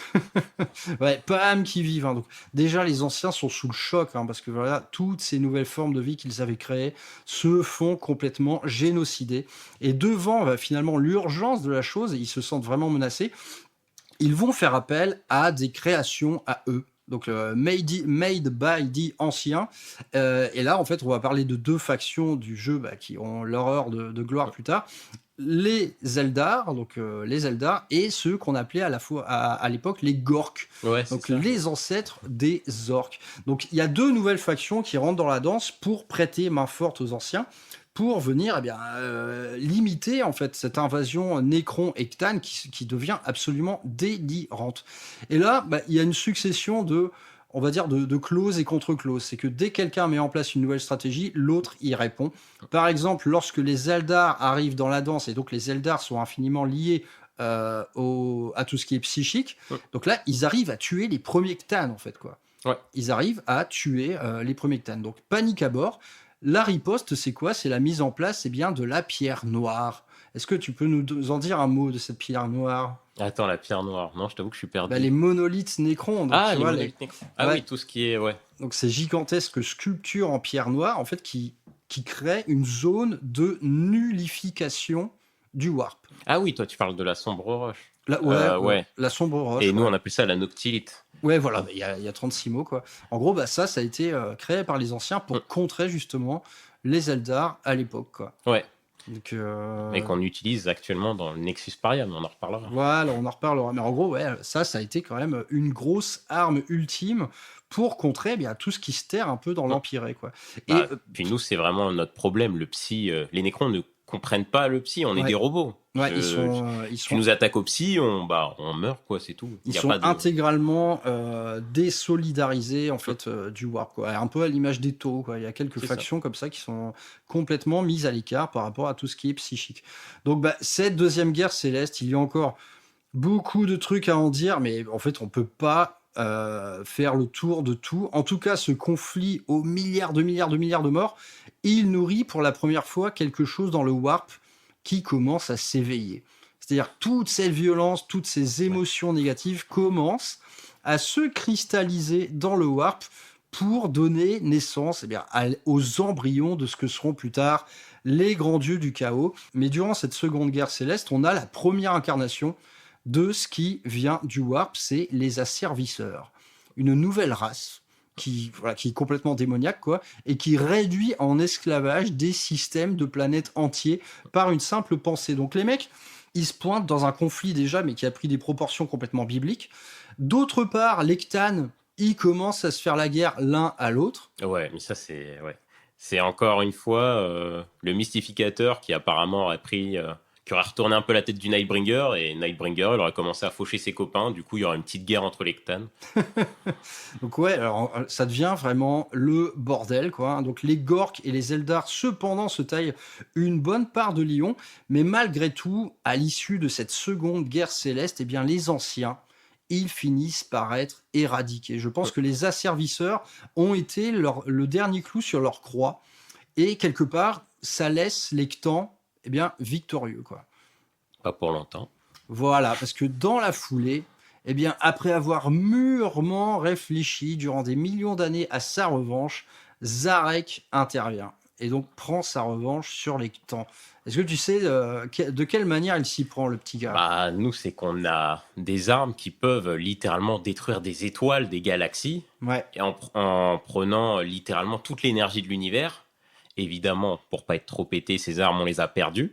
Ouais, pas âme qui vivent. Donc, déjà, les anciens sont sous le choc, parce que voilà, toutes ces nouvelles formes de vie qu'ils avaient créées se font complètement génocider. Et devant finalement l'urgence de la chose, ils se sentent vraiment menacés. Ils vont faire appel à des créations à eux. Donc, made by the anciens. Et là, en fait, on va parler de deux factions du jeu qui ont leur heure de gloire plus tard. Les Eldar, et ceux qu'on appelait à l'époque les Gorks, donc les ancêtres des Orques. Donc il y a deux nouvelles factions qui rentrent dans la danse pour prêter main forte aux anciens, pour venir limiter en fait cette invasion Nécron et Cthulhu qui devient absolument délirante. Et là, il y a une succession de clauses et contre-clauses. C'est que dès que quelqu'un met en place une nouvelle stratégie, l'autre y répond. Par exemple, lorsque les Eldar arrivent dans la danse, et donc les Eldar sont infiniment liés à tout ce qui est psychique, donc là, ils arrivent à tuer les premiers Cthulhu, en fait, quoi. Ouais. Ils arrivent à tuer les premiers Cthulhu. Donc, panique à bord. La riposte, c'est quoi ? C'est la mise en place de la pierre noire. Est-ce que tu peux nous en dire un mot de cette pierre noire ? Attends, la pierre noire. Non, je t'avoue que je suis perdu. Les monolithes Nécron. Donc, les monolithes Nécron. Oui, tout ce qui est... Ouais. Donc, ces gigantesques sculptures en pierre noire, en fait, qui créent une zone de nullification du warp. Ah oui, toi, tu parles de la sombre roche. La sombre roche. Et nous, on appelle ça la noctilite. Ouais, voilà, il y a 36 mots, quoi. En gros, ça a été créé par les anciens pour contrer, justement, les Eldar à l'époque, quoi. Ouais. Donc, et qu'on utilise actuellement dans le Nexus Parium, on en reparlera. Voilà, on en reparlera. Mais en gros, ça a été quand même une grosse arme ultime pour contrer tout ce qui se terre un peu dans l'Empiré, quoi. Puis nous, c'est vraiment notre problème. Le psy, les Nécrons ne comprennent pas le psy, on est des robots. Ouais, tu nous attaques au psy, on meurt, quoi, c'est tout. Ils sont intégralement désolidarisés en fait du warp, quoi. Un peu à l'image des taux, quoi. Il y a quelques factions comme ça qui sont complètement mises à l'écart par rapport à tout ce qui est psychique. Donc cette deuxième guerre céleste, il y a encore beaucoup de trucs à en dire, mais en fait on peut pas faire le tour de tout. En tout cas, ce conflit aux milliards de morts, il nourrit pour la première fois quelque chose dans le warp qui commence à s'éveiller. C'est-à-dire toute cette violence, toutes ces émotions négatives commencent à se cristalliser dans le warp pour donner naissance aux embryons de ce que seront plus tard les grands dieux du chaos. Mais durant cette seconde guerre céleste, on a la première incarnation de ce qui vient du warp, c'est les asservisseurs. Une nouvelle race qui est complètement démoniaque, quoi, et qui réduit en esclavage des systèmes de planètes entiers par une simple pensée. Donc les mecs, ils se pointent dans un conflit déjà, mais qui a pris des proportions complètement bibliques. D'autre part, les Cthulhu, ils commencent à se faire la guerre l'un à l'autre. Ouais, mais ça, c'est... Ouais. C'est encore une fois le mystificateur qui apparemment aurait pris... qui aurait retourné un peu la tête du Nightbringer, et Nightbringer, il aurait commencé à faucher ses copains, du coup il y aurait une petite guerre entre les Cthulhu. Donc alors ça devient vraiment le bordel, quoi. Donc les Gorks et les Eldar cependant se taillent une bonne part de lion, mais malgré tout, à l'issue de cette seconde guerre céleste, les anciens, ils finissent par être éradiqués. Je pense que les asservisseurs ont été le dernier clou sur leur croix, et quelque part, ça laisse les Cthulhu victorieux, quoi. Pas pour longtemps. Voilà, parce que dans la foulée, après avoir mûrement réfléchi durant des millions d'années à sa revanche, Zarek intervient et donc prend sa revanche sur les Cthulhu. Est-ce que tu sais de quelle manière il s'y prend, le petit gars ? Nous, c'est qu'on a des armes qui peuvent littéralement détruire des étoiles, des galaxies, et en prenant littéralement toute l'énergie de l'univers. Évidemment, pour pas être trop pété, ces armes, on les a perdues.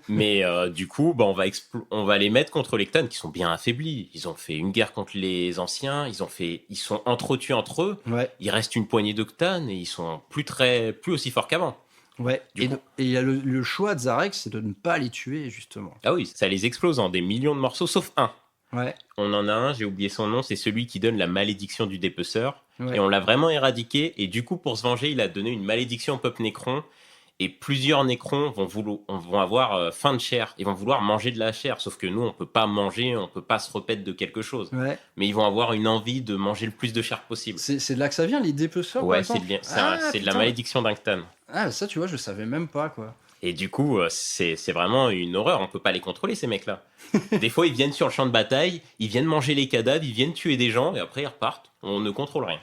Mais du coup, on va les mettre contre les Cthulhu qui sont bien affaiblis. Ils ont fait une guerre contre les anciens, ils sont entretués entre eux. Il reste une poignée de Cthulhu et ils sont plus aussi forts qu'avant. Ouais. Et il y a le choix de Zarek, c'est de ne pas les tuer, justement. Ah oui, ça les explose en des millions de morceaux, sauf un. Ouais. On en a un, j'ai oublié son nom, c'est celui qui donne la malédiction du dépeceur. Ouais. Et on l'a vraiment éradiqué. Et du coup, pour se venger, il a donné une malédiction au peuple Nécron. Et plusieurs Nécrons vont avoir faim de chair. Ils vont vouloir manger de la chair. Sauf que nous, on peut pas manger, on peut pas se repaître de quelque chose. Ouais. Mais ils vont avoir une envie de manger le plus de chair possible. C'est de là que ça vient, les dépeceurs, ouais, c'est de la malédiction d'un Cthulhu. Ah, ça, tu vois, je savais même pas, quoi. Et du coup, c'est vraiment une horreur. On peut pas les contrôler, ces mecs-là. Des fois, ils viennent sur le champ de bataille, ils viennent manger les cadavres, ils viennent tuer des gens, et après, ils repartent. On ne contrôle rien.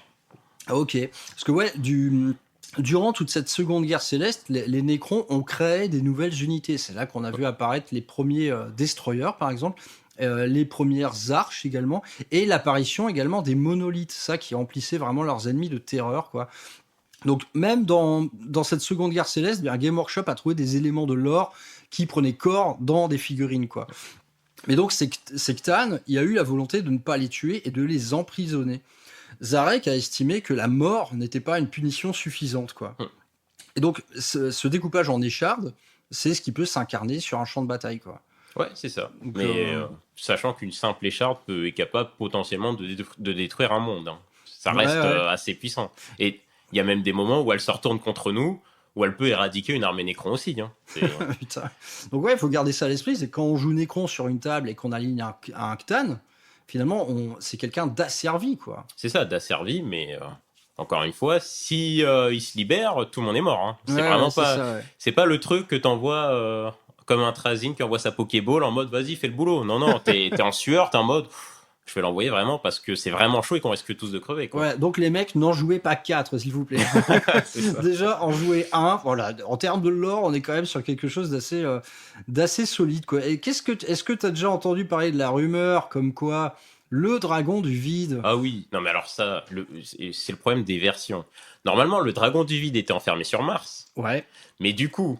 Ah, ok. Parce que, durant toute cette seconde guerre céleste, les Nécrons ont créé des nouvelles unités. C'est là qu'on a vu apparaître les premiers destroyers, par exemple, les premières arches également, et l'apparition également des monolithes, ça qui remplissait vraiment leurs ennemis de terreur, quoi. Donc même dans cette seconde guerre céleste, Game Workshop a trouvé des éléments de lore qui prenaient corps dans des figurines, quoi. Mais donc ces Cthulhu, il y a eu la volonté de ne pas les tuer et de les emprisonner. Zarek a estimé que la mort n'était pas une punition suffisante, quoi. Et donc, ce découpage en échardes, c'est ce qui peut s'incarner sur un champ de bataille, quoi. Ouais, c'est ça. Donc, Mais sachant qu'une simple écharde est capable potentiellement de détruire un monde. Hein. Ça Ouais, reste ouais. assez puissant. Et il y a même des moments où elle se retourne contre nous, où elle peut éradiquer une armée Nécron aussi. Hein. Putain. Donc ouais, il faut garder ça à l'esprit, c'est quand on joue Nécron sur une table et qu'on aligne un Ctan, finalement, c'est quelqu'un d'asservi, quoi. C'est ça, d'asservi, mais encore une fois, si il se libère, tout le monde est mort. Hein. C'est Ouais, vraiment ouais, c'est pas, ça, ouais. c'est pas le truc que t'envoies comme un Trazyn qui envoie sa Pokéball en mode vas-y, fais le boulot. Non, t'es en sueur, t'es en mode je vais l'envoyer vraiment parce que c'est vraiment chaud et qu'on risque tous de crever. Quoi. Ouais, donc les mecs, n'en jouez pas 4, s'il vous plaît. C'est ça. Déjà, en jouer un, voilà. En termes de lore, on est quand même sur quelque chose d'assez solide, quoi. Et est-ce que tu as déjà entendu parler de la rumeur comme quoi le dragon du vide... Ah oui, non mais alors ça, c'est le problème des versions. Normalement, le dragon du vide était enfermé sur Mars, Ouais, mais du coup,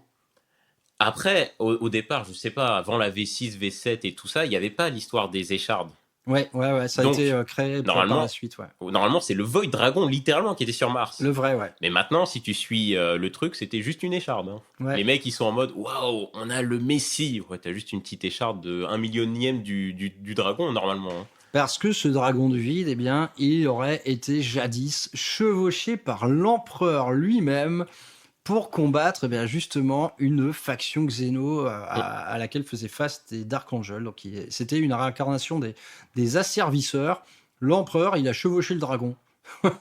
après, au départ, je sais pas, avant la V6, V7 et tout ça, il n'y avait pas l'histoire des échardes. ouais, ça a Donc, été créé par normalement- la suite, ouais. Normalement, c'est le Void Dragon littéralement qui était sur Mars. Le vrai, ouais. Mais maintenant, si tu suis le truc, c'était juste une écharde. Hein. Ouais. Les mecs, ils sont en mode waouh, on a le Messie. Ouais, t'as juste une petite écharde de 1 millionième du dragon normalement. Hein. Parce que ce dragon du vide, eh bien, il aurait été jadis chevauché par l'empereur lui-même pour combattre, eh bien, justement, une faction Xeno à laquelle faisaient face des Dark Angels. Donc, c'était une réincarnation des asservisseurs. L'empereur, il a chevauché le dragon. Donc,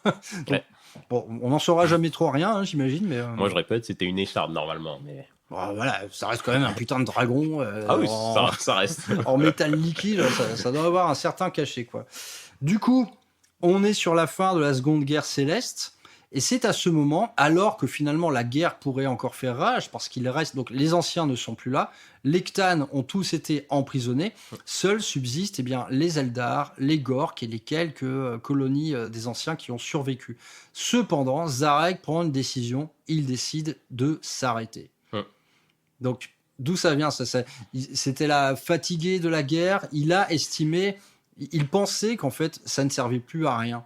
Ouais. bon, on n'en saura jamais trop rien, hein, j'imagine, mais Moi, je répète, c'était une écharde normalement. Mais... bon, voilà, ça reste quand même un putain de dragon. Ah oui, en- ça reste. en métal liquide, ça doit avoir un certain cachet, quoi. Du coup, on est sur la fin de la Seconde Guerre Céleste, et c'est à ce moment, alors que finalement la guerre pourrait encore faire rage, parce qu'il reste, donc les anciens ne sont plus là, les Ctans ont tous été emprisonnés, seuls subsistent eh bien, les Eldar, les Gorks et les quelques colonies des anciens qui ont survécu. Cependant, Zarek prend une décision, il décide de s'arrêter. Donc, d'où ça vient c'était la fatigué de la guerre. Il a estimé, il pensait qu'en fait, ça ne servait plus à rien.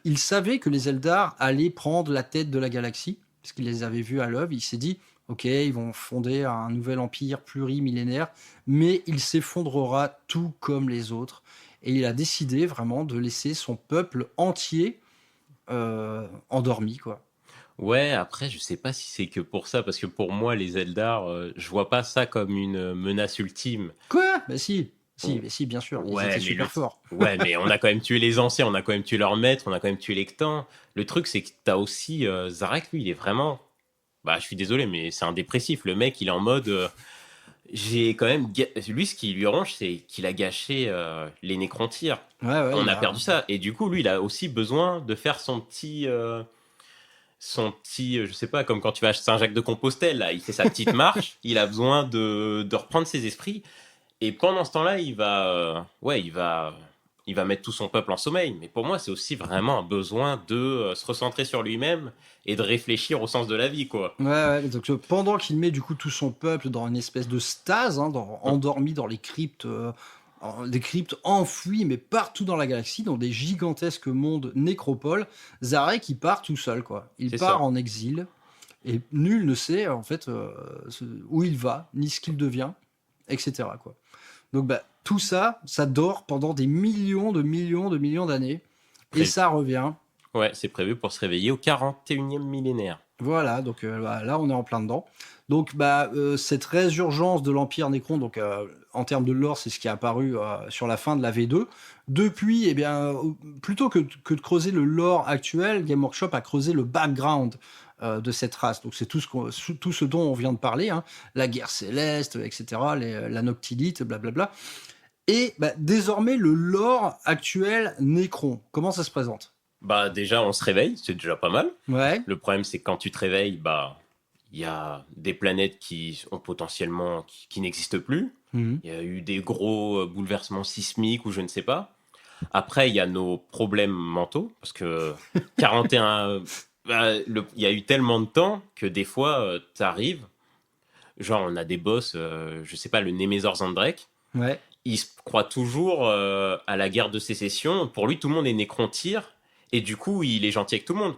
Il savait que les Eldar allaient prendre la tête de la galaxie, parce qu'il les avait vus à l'œuvre. Il s'est dit, ok, ils vont fonder un nouvel empire plurimillénaire, mais il s'effondrera tout comme les autres. Et il a décidé vraiment de laisser son peuple entier endormi, quoi. Ouais, après, je sais pas si c'est que pour ça, parce que pour moi, les Eldar, je vois pas ça comme une menace ultime. Quoi? Bah si. Mais si, bien sûr. Ils Ouais, étaient mais super forts. Ouais, mais on a quand même tué les anciens, on a quand même tué leurs maîtres, on a quand même tué les Ctans. Le truc, c'est que t'as aussi Zarek, lui, il est vraiment. Bah, je suis désolé, mais c'est un dépressif. Le mec, il est en mode. J'ai quand même. Lui, ce qui lui ronge, c'est qu'il a gâché les Nécrontyres. Ouais, On il a perdu ça. Et du coup, lui, il a aussi besoin de faire son petit. Je sais pas, comme quand tu vas à Saint-Jacques-de-Compostelle, là, il fait sa petite marche, il a besoin de reprendre ses esprits. Et pendant ce temps-là, il va mettre tout son peuple en sommeil. Mais pour moi, c'est aussi vraiment un besoin de se recentrer sur lui-même et de réfléchir au sens de la vie, quoi. Ouais, donc pendant qu'il met du coup tout son peuple dans une espèce de stase, hein, endormi dans les cryptes, des cryptes enfouies, mais partout dans la galaxie, dans des gigantesques mondes nécropoles, Zarek, il part tout seul, quoi. Il C'est part ça. en exil, et nul ne sait, en fait, où il va, ni ce qu'il devient, etc., quoi. Donc, bah, tout ça, ça dort pendant des millions d'années, et Très- ça revient. Ouais, c'est prévu pour se réveiller au 41e millénaire. Voilà, donc bah, là on est en plein dedans. Donc cette résurgence de l'Empire Nécron, donc en termes de lore, c'est ce qui est apparu sur la fin de la V2. Depuis, eh bien, plutôt que de creuser le lore actuel, Game Workshop a creusé le background de cette race. Donc c'est tout ce dont on vient de parler, hein, la guerre céleste, etc., la Noctilite, blablabla. Et bah, désormais le lore actuel Nécron, comment ça se présente? Bah, déjà, on se réveille, c'est déjà pas mal. Ouais, Le problème, c'est que quand tu te réveilles, bah, il y a des planètes qui ont potentiellement qui n'existent plus. Mhm. Il y a eu des gros bouleversements sismiques ou je ne sais pas. Après, il y a nos problèmes mentaux, parce que 41... il y a eu tellement de temps que des fois, t'arrives, genre on a des boss, je sais pas, le Nemesor Zandrek, ouais. il se croit toujours à la guerre de sécession. Pour lui, tout le monde est Nécrontyr, et du coup, il est gentil avec tout le monde.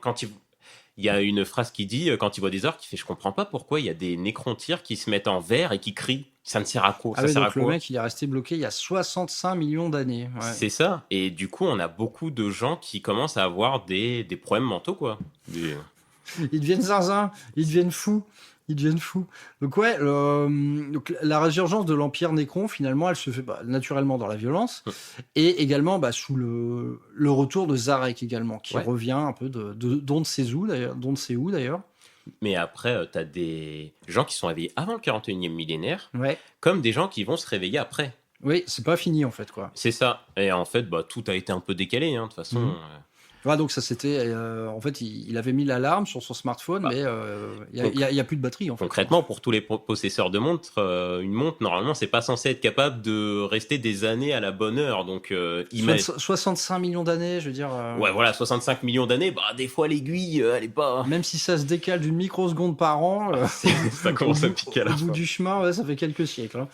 il y a une phrase qui dit, quand il voit des orques, il fait « Je comprends pas pourquoi il y a des nécrontyres qui se mettent en vert et qui crient. Ça ne sert à quoi? Ça ouais, sert à donc le quoi ?» mec, il est resté bloqué il y a 65 millions d'années. Ouais. C'est ça. Et du coup, on a beaucoup de gens qui commencent à avoir des problèmes mentaux, quoi. Ils deviennent zinzin, ils deviennent fous. Ils deviennent fous. Donc ouais, donc la résurgence de l'Empire Nécron, finalement, elle se fait naturellement dans la violence, et également sous le retour de Zarek également, qui revient un peu d'on ne sait où d'ailleurs. Mais après, tu as des gens qui sont réveillés avant le 41e millénaire, Ouais. comme des gens qui vont se réveiller après. Oui, c'est pas fini en fait, quoi. C'est ça. Et en fait, tout a été un peu décalé, hein, de toute façon. Ouais, donc ça c'était... en fait, il avait mis l'alarme sur son smartphone, mais il n'y a plus de batterie, en fait. Concrètement, pour tous les possesseurs de montres, une montre, normalement, c'est pas censé être capable de rester des années à la bonne heure. Donc, 65 millions d'années, je veux dire... Ouais, voilà, 65 millions d'années, des fois, l'aiguille, elle est pas... Même si ça se décale d'une microseconde par an... ça commence à piquer à la fin. Au bout du chemin, ça fait quelques siècles. Hein.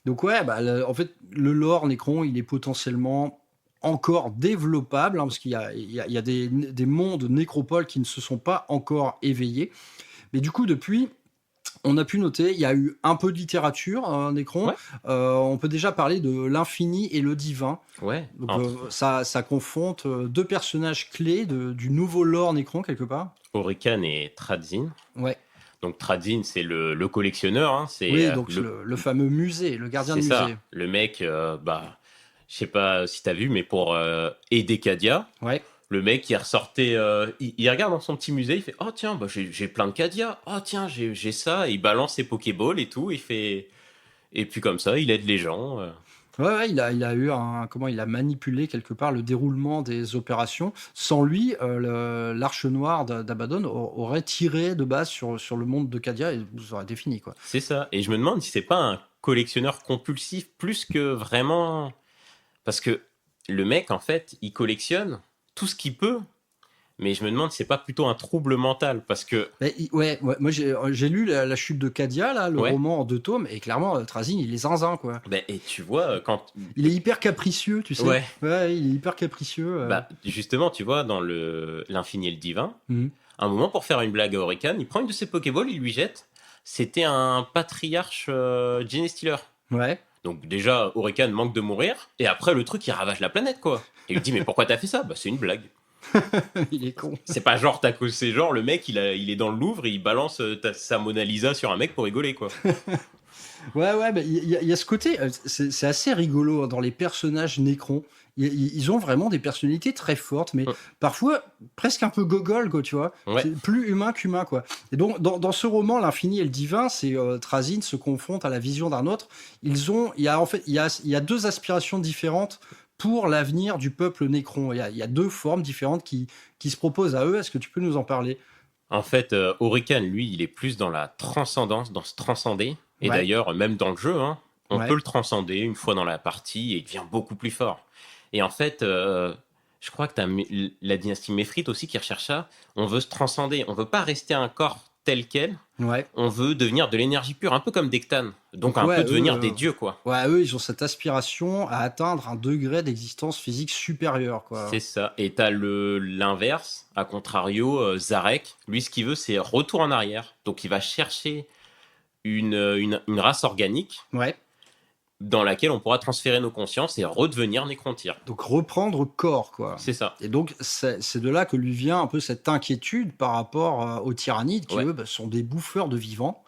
Donc ouais, en fait, le lore Nécron, il est potentiellement encore développable, parce qu'il y a des mondes nécropoles qui ne se sont pas encore éveillés. Mais du coup, depuis, on a pu noter, il y a eu un peu de littérature, Nécron. Ouais. On peut déjà parler de l'infini et le divin. Ouais. Donc, ça confronte deux personnages clés du nouveau lore Nécron, quelque part. Orican et Tradzin. Ouais. Donc Tradzin, c'est le collectionneur. Hein, c'est, oui, donc le fameux musée, le gardien du musée. C'est ça. Le mec, je sais pas si t'as vu, mais pour aider Cadia, le mec, il ressortait, il regarde dans son petit musée, il fait « Oh tiens, j'ai plein de Cadia. Oh tiens, j'ai ça. » Et il balance ses Pokéballs et tout. Et puis comme ça, il aide les gens. Ouais, il a eu il a manipulé quelque part le déroulement des opérations. Sans lui, l'Arche Noire d'Abaddon aurait tiré de base sur le monde de Cadia et ça aurait été fini, quoi. C'est ça. Et je me demande si c'est pas un collectionneur compulsif plus que vraiment... Parce que le mec, en fait, il collectionne tout ce qu'il peut, mais je me demande si c'est pas plutôt un trouble mental, parce que... moi j'ai lu la chute de Cadia, là, le roman en 2 tomes, et clairement, Trazyn, il est zinzin, quoi. Et tu vois, quand... Il est hyper capricieux, tu sais. Ouais, il est hyper capricieux. Justement, tu vois, dans l'Infini et le Divin, un moment, pour faire une blague à Orican, il prend une de ses Pokéballs, il lui jette. C'était un patriarche Genestealer. Ouais. Donc déjà, Orican manque de mourir, et après, le truc, il ravage la planète, quoi. Et il lui dit, mais pourquoi t'as fait ça ? C'est une blague. Il est con. C'est pas genre, c'est genre, le mec, il est dans le Louvre, et il balance sa Mona Lisa sur un mec pour rigoler, quoi. Ouais, il y a ce côté, c'est assez rigolo dans les personnages Nécron. Ils ont vraiment des personnalités très fortes, mais parfois presque un peu gogol, quoi, tu vois. Ouais. C'est plus humain qu'humain, quoi. Et donc, dans ce roman, l'Infini et le Divin, c'est Trazyn se confronte à la vision d'un autre. Il y a 2 aspirations différentes pour l'avenir du peuple Nécron. Il y a 2 formes différentes qui se proposent à eux. Est-ce que tu peux nous en parler ? En fait, Orican, lui, il est plus dans la transcendance, dans se transcender. Et d'ailleurs, même dans le jeu, on peut le transcender une fois dans la partie et il devient beaucoup plus fort. Et en fait, je crois que tu as la dynastie Méphrite aussi qui recherche ça. On veut se transcender. On veut pas rester un corps tel quel. On veut devenir de l'énergie pure, un peu comme Dectan. Donc un peu devenir des dieux, quoi. Ouais, eux, ils ont cette aspiration à atteindre un degré d'existence physique supérieur, quoi. C'est ça. Et t'as l'inverse, à contrario, Zarek. Lui, ce qu'il veut, c'est retour en arrière. Donc il va chercher une race organique. Dans laquelle on pourra transférer nos consciences et redevenir nécrontyre. Donc reprendre corps, quoi. C'est ça. Et donc c'est de là que lui vient un peu cette inquiétude par rapport aux tyrannides qui, eux, sont des bouffeurs de vivants.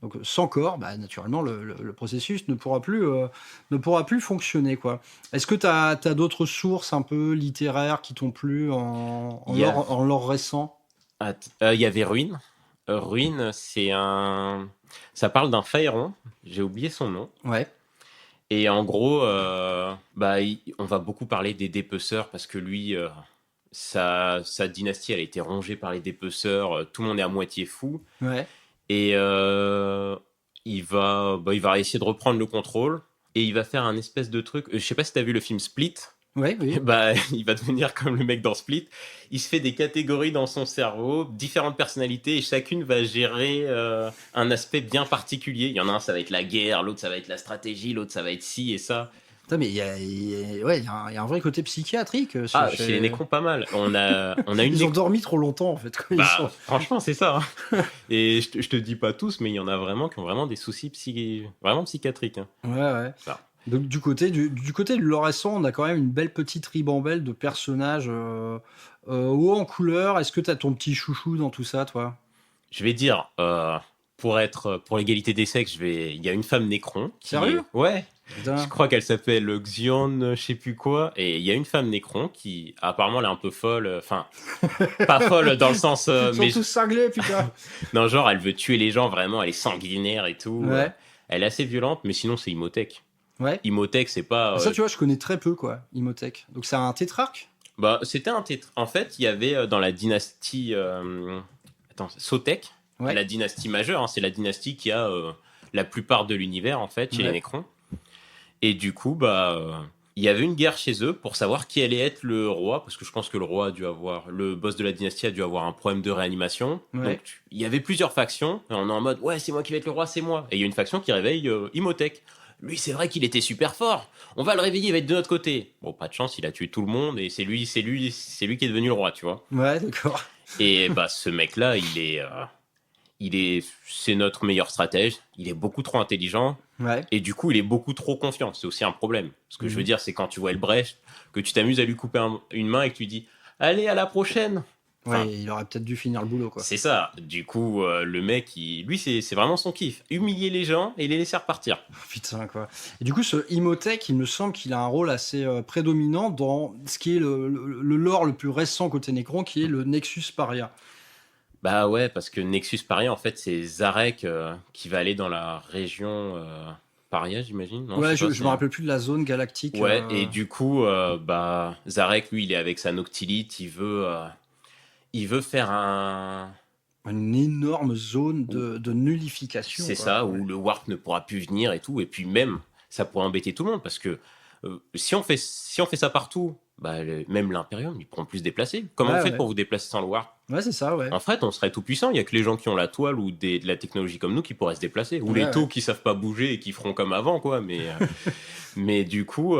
Donc sans corps, naturellement, le processus ne pourra plus fonctionner, quoi. Est-ce que tu as d'autres sources un peu littéraires qui t'ont plu en lore récent ? Il y avait Ruine. Ruine, ça parle d'un Pharaon. J'ai oublié son nom. Ouais. Et en gros, on va beaucoup parler des dépeceurs parce que lui, sa dynastie, elle a été rongée par les dépeceurs. Tout le monde est à moitié fou. Ouais. Et il va essayer de reprendre le contrôle et il va faire un espèce de truc. Je sais pas si tu as vu le film Split. Oui. Il va devenir comme le mec dans Split. Il se fait des catégories dans son cerveau, différentes personnalités, et chacune va gérer un aspect bien particulier. Il y en a un, ça va être la guerre, l'autre, ça va être la stratégie, l'autre, ça va être ci et ça. Putain, mais ouais, il y a un vrai côté psychiatrique. Chez les Nécrons, pas mal. On a une Ils ont dormi trop longtemps, en fait. Quoi. Bah, franchement, c'est ça. Hein. Et je te dis pas tous, mais il y en a vraiment qui ont vraiment des soucis vraiment psychiatriques. Hein. Ouais. Bah. Donc, du côté de Lorescent, on a quand même une belle petite ribambelle de personnages hauts en couleur. Est-ce que t'as ton petit chouchou dans tout ça, toi? Je vais dire, pour l'égalité des sexes, il y a une femme Nécron. Sérieux? Ouais. Putain. Je crois qu'elle s'appelle Xion, je sais plus quoi. Et il y a une femme Nécron qui, apparemment, elle est un peu folle. Enfin, pas folle dans le sens. Ils sont tous cinglés, putain. Non, genre, elle veut tuer les gens, vraiment, elle est sanguinaire et tout. Ouais. Elle est assez violente, mais sinon, c'est Imhotep. Ouais. Imhotep, c'est pas. Ça, tu vois, je connais très peu, quoi, Imhotep. Donc, c'est un tétrarque? Bah, c'était un titre. En fait, il y avait dans la dynastie. Sotek, Ouais. la dynastie majeure, hein, c'est la dynastie qui a la plupart de l'univers, en fait, chez les Nécrons. Et du coup, il y avait une guerre chez eux pour savoir qui allait être le roi, parce que je pense que le boss de la dynastie a dû avoir un problème de réanimation. Ouais. Donc, il y avait plusieurs factions, et on est en mode, ouais, c'est moi qui vais être le roi, c'est moi. Et il y a une faction qui réveille Imhotep. Lui, c'est vrai qu'il était super fort. On va le réveiller, il va être de notre côté. Bon, pas de chance, il a tué tout le monde, et c'est lui qui est devenu le roi, tu vois. Ouais, d'accord. Et ce mec-là, c'est notre meilleur stratège. Il est beaucoup trop intelligent. Ouais. Et du coup, il est beaucoup trop confiant. C'est aussi un problème. Ce que je veux dire, c'est quand tu vois Elbrecht, que tu t'amuses à lui couper une main et que tu dis « Allez, à la prochaine !» Ouais, il aurait peut-être dû finir le boulot, quoi. C'est ça. Du coup, le mec, lui, c'est vraiment son kiff. Humilier les gens et les laisser repartir. Putain, quoi. Et du coup, ce Imhotep, il me semble qu'il a un rôle assez prédominant dans ce qui est le lore le plus récent côté Nécron, qui est le Nexus Paria. Bah ouais, parce que Nexus Paria, en fait, c'est Zarek qui va aller dans la région Paria, j'imagine. Non, Ouais, sais pas, je me rappelle plus de la zone galactique. Ouais, et du coup, Zarek, lui, il est avec sa Noctilite, il veut faire une énorme zone de nullification. C'est quoi. ça, Ouais. où le Warp ne pourra plus venir et tout, et puis même, ça pourrait embêter tout le monde, parce que si on fait ça partout, même l'Imperium, ils pourront plus se déplacer. Comment Ouais, vous faites ouais. pour vous déplacer sans le Warp? Ouais, c'est ça, ouais. En fait, on serait tout puissant. Il y a que les gens qui ont la toile ou de la technologie comme nous qui pourraient se déplacer, ou Ouais, les taux ouais. qui savent pas bouger et qui feront comme avant, quoi. Mais du coup,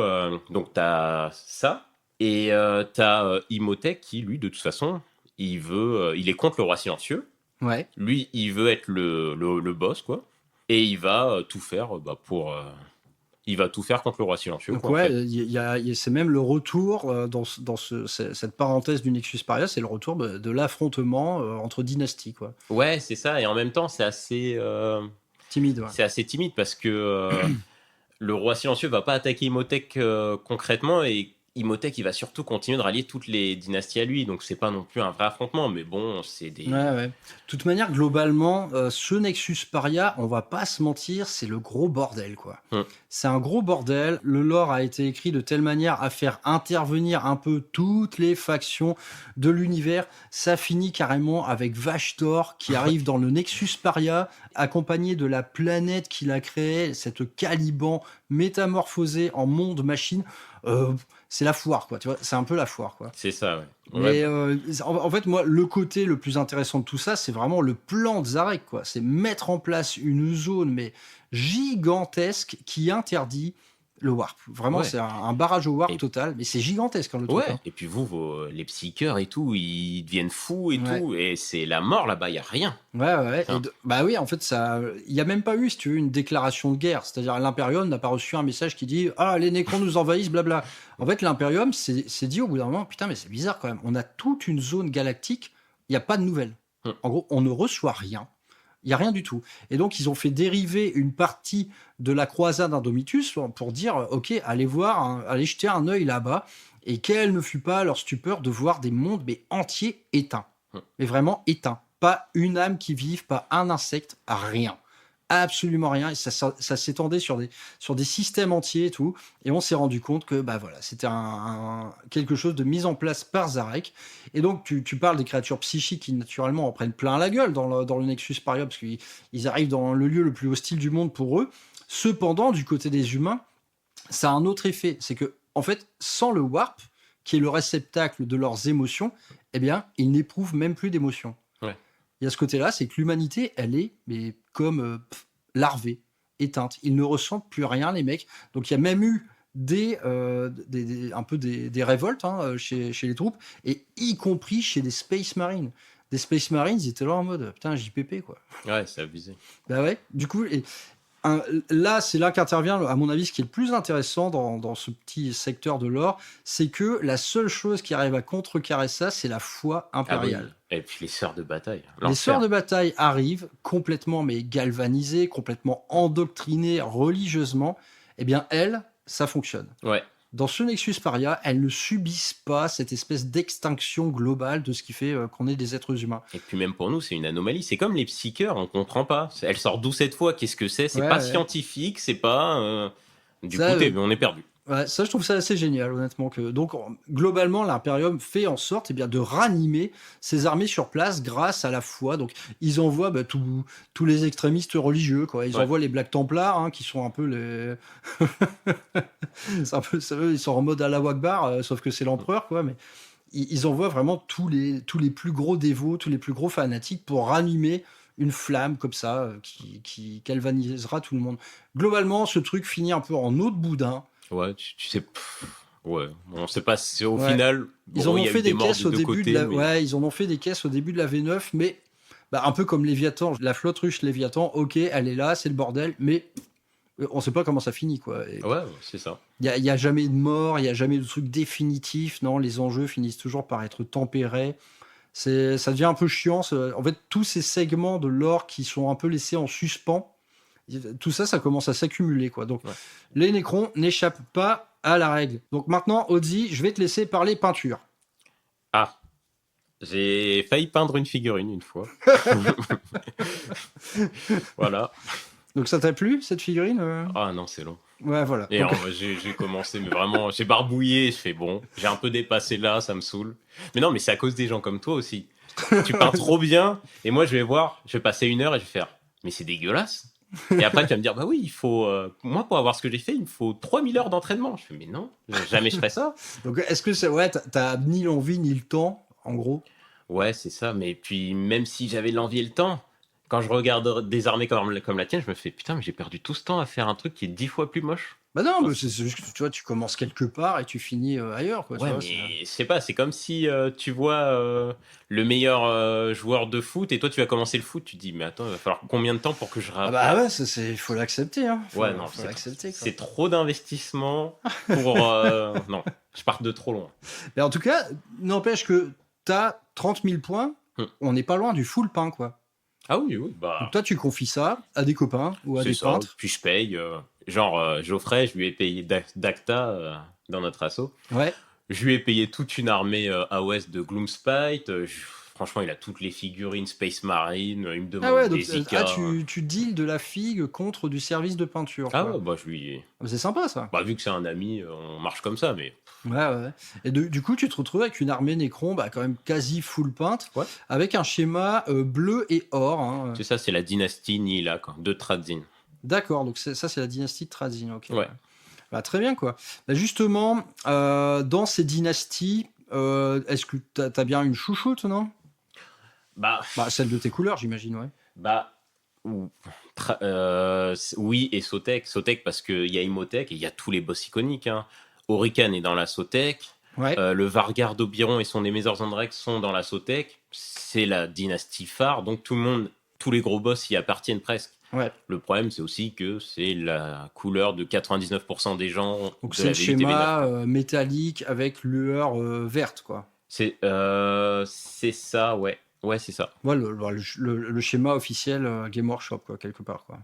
donc t'as ça, et t'as Imhotep qui, lui, de toute façon, il est contre le roi silencieux. Ouais. Lui, il veut être le boss, quoi. Et il va tout faire il va tout faire contre le roi silencieux. Donc, quoi, en ouais, fait. c'est même le retour dans cette parenthèse du Nexus Paria, c'est le retour de l'affrontement entre dynasties, quoi. Ouais, c'est ça. Et en même temps, c'est assez Timide, ouais. c'est assez timide parce que le roi silencieux va pas attaquer Imhotep concrètement, et Imhotep, il va surtout continuer de rallier toutes les dynasties à lui. Donc c'est pas non plus un vrai affrontement, mais bon, c'est des. Ouais. De toute manière, globalement, ce Nexus Paria, on va pas se mentir, c'est le gros bordel, quoi. C'est un gros bordel. Le lore a été écrit de telle manière à faire intervenir un peu toutes les factions de l'univers. Ça finit carrément avec Vashtor qui arrive dans le Nexus Paria, accompagné de la planète qu'il a créée, cette Caliban métamorphosée en monde machine. C'est la foire, quoi. Tu vois, c'est un peu la foire, quoi. C'est ça, ouais. Mais en fait, moi, le côté le plus intéressant de tout ça, c'est vraiment le plan de Zarek, quoi. C'est mettre en place une zone, mais gigantesque, qui interdit le warp. Vraiment, Ouais. c'est un barrage au warp total, mais c'est gigantesque, hein, le truc. Ouais, Hein. et puis les psycheurs et tout, ils deviennent fous et Ouais. tout, et c'est la mort là-bas, il y a rien. Ouais. Tiens. Bah oui, en fait, il n'y a même pas eu, si tu veux, une déclaration de guerre. C'est-à-dire, l'Imperium n'a pas reçu un message qui dit « Ah, les Nécrons nous envahissent, blabla ». En fait, l'Imperium s'est dit au bout d'un moment « Putain, mais c'est bizarre quand même. On a toute une zone galactique, il n'y a pas de nouvelles. En gros, on ne reçoit rien. Il n'y a rien du tout. Et donc, ils ont fait dériver une partie de la croisade Indomitus pour dire « Ok, allez voir, allez jeter un œil là-bas. » Et quelle ne fut pas leur stupeur de voir des mondes mais entiers éteints. Mais vraiment éteints. Pas une âme qui vive, pas un insecte, rien. Absolument rien. Et ça s'étendait sur des systèmes entiers et tout. Et on s'est rendu compte que voilà, c'était quelque chose de mis en place par Zarek. Et donc, tu parles des créatures psychiques qui, naturellement, en prennent plein la gueule dans le Nexus Paria, parce qu'ils arrivent dans le lieu le plus hostile du monde pour eux. Cependant, du côté des humains, ça a un autre effet. C'est que, en fait, sans le warp, qui est le réceptacle de leurs émotions, eh bien, ils n'éprouvent même plus d'émotions. Ouais. Il y a ce côté-là, c'est que l'humanité, elle est comme larvée, éteinte. Ils ne ressentent plus rien, les mecs. Donc, il y a même eu un peu des révoltes hein, chez les troupes, et y compris chez les Space Marines. Des Space Marines, ils étaient là en mode putain, JPP quoi. Ouais, c'est abusé. Bah ouais, du coup, là, c'est là qu'intervient, à mon avis, ce qui est le plus intéressant dans ce petit secteur de l'or, c'est que la seule chose qui arrive à contrecarrer ça, c'est la foi Ah oui. impériale. Et puis les sœurs de bataille. Les L'enfer. sœurs de bataille arrivent complètement mais galvanisées, complètement endoctrinées religieusement. Eh bien, elles, ça fonctionne. Ouais. Dans ce Nexus Paria, elles ne subissent pas cette espèce d'extinction globale de ce qui fait qu'on est des êtres humains. Et puis même pour nous, c'est une anomalie. C'est comme les psycheurs, on comprend pas. Elle sort d'où cette fois? Qu'est-ce que c'est? C'est Ouais, pas ouais. scientifique, c'est pas. Du Ça, coup, on est perdu. Ouais, ça, je trouve ça assez génial, honnêtement. Donc, globalement, l'Imperium fait en sorte eh bien, de ranimer ses armées sur place grâce à la foi. Donc, ils envoient tous les extrémistes religieux. Quoi. Ils Ouais. envoient les Black Templars, hein, qui sont un peu les... c'est un peu, ils sont en mode Allahu Akbar, sauf que c'est l'empereur, quoi. Mais ils envoient vraiment tous les plus gros dévots, tous les plus gros fanatiques pour ranimer une flamme comme ça qui galvanisera tout le monde. Globalement, ce truc finit un peu en eau de boudin. Ouais, tu sais. Ouais, on sait pas. Au Ouais. final, Ils bon, en il ont y a fait eu des morts caisses des au deux début côtés, de la... mais- Ouais, ils en ont fait des caisses au début de la V9, mais un peu comme Léviathan, la flotte russe Léviathan, ok, elle est là, c'est le bordel, mais on sait pas comment ça finit, quoi. Ouais, c'est ça. Il y a jamais de mort, il y a jamais de truc définitif, non, les enjeux finissent toujours par être tempérés. Ça devient un peu chiant. En fait, tous ces segments de lore qui sont un peu laissés en suspens, tout ça, ça commence à s'accumuler, quoi. Donc, Ouais. les Nécrons n'échappent pas à la règle. Donc maintenant, Audzi, je vais te laisser parler peinture. Ah, j'ai failli peindre une figurine une fois. Voilà. Donc ça t'a plu, cette figurine Ah non, c'est long. Ouais, voilà. Et Donc, j'ai commencé, mais vraiment, j'ai barbouillé, je fais bon, j'ai un peu dépassé là, ça me saoule. Mais non, mais c'est à cause des gens comme toi aussi. Tu peins trop bien, et moi je vais passer 1 heure et je vais faire, mais c'est dégueulasse. Et après tu vas me dire, bah oui, il faut, moi pour avoir ce que j'ai fait, il me faut 3000 heures d'entraînement. Je fais, mais non, jamais je ferai ça. donc est-ce que c'est... Ouais, t'as ni l'envie ni le temps, en gros. Ouais, c'est ça, mais puis même si j'avais l'envie et le temps, quand je regarde des armées comme la tienne, je me fais, putain, mais j'ai perdu tout ce temps à faire un truc qui est 10 fois plus moche. Bah non, mais c'est juste que tu vois, tu commences quelque part et tu finis ailleurs, quoi. Tu Ouais, vois, mais je sais pas, c'est comme si tu vois le meilleur joueur de foot et toi tu vas commencer le foot, tu te dis, mais attends, il va falloir combien de temps pour que je Ah bah ouais, il faut l'accepter, hein. Ouais, non, faut l'accepter, quoi. c'est trop d'investissement pour. Non, je pars de trop loin. Mais en tout cas, n'empêche que t'as 30 000 points, on n'est pas loin du full pain, quoi. Ah oui, oui, bah. Donc toi, tu confies ça à des copains ou à C'est des ça, peintres. puis je paye. Geoffrey, je lui ai payé d'Acta dans notre assaut. Ouais. Je lui ai payé toute une armée AOS de Gloomspite. Franchement, il a toutes les figurines Space Marine. Il me demande Ah ouais, donc des Ica. tu deals de la figue contre du service de peinture. Ah quoi. ouais, bah je lui. C'est sympa, ça. Bah, vu que c'est un ami, on marche comme ça, mais. Ouais. Et du coup, tu te retrouves avec une armée Nécron quand même quasi full peinte, Ouais. avec un schéma bleu et or. Hein. C'est ça, c'est la dynastie Nihila, quoi, de Tradzin. D'accord, donc ça, c'est la dynastie de Tradzin. Ok. Ouais. Bah, très bien, quoi. Bah, justement, dans ces dynasties, est-ce que t'as bien une chouchoute, non? Bah, Celle de tes couleurs, j'imagine, ouais. bah oui, et Sotek. Sotek parce qu'il y a Imhotep et il y a tous les boss iconiques. Hein. Orican est dans la Sotek. Ouais. Le Vargar d'Obiron et son Nemesor Zandrek sont dans la Sotek. C'est la dynastie phare, donc tous les gros boss y appartiennent presque. Ouais. Le problème, c'est aussi que c'est la couleur de 99% des gens. Donc de c'est la le VUTV9. schéma métallique avec lueur verte, quoi. C'est ça, ouais. Ouais, c'est ça. Ouais, le schéma officiel Game Workshop, quoi, quelque part, quoi.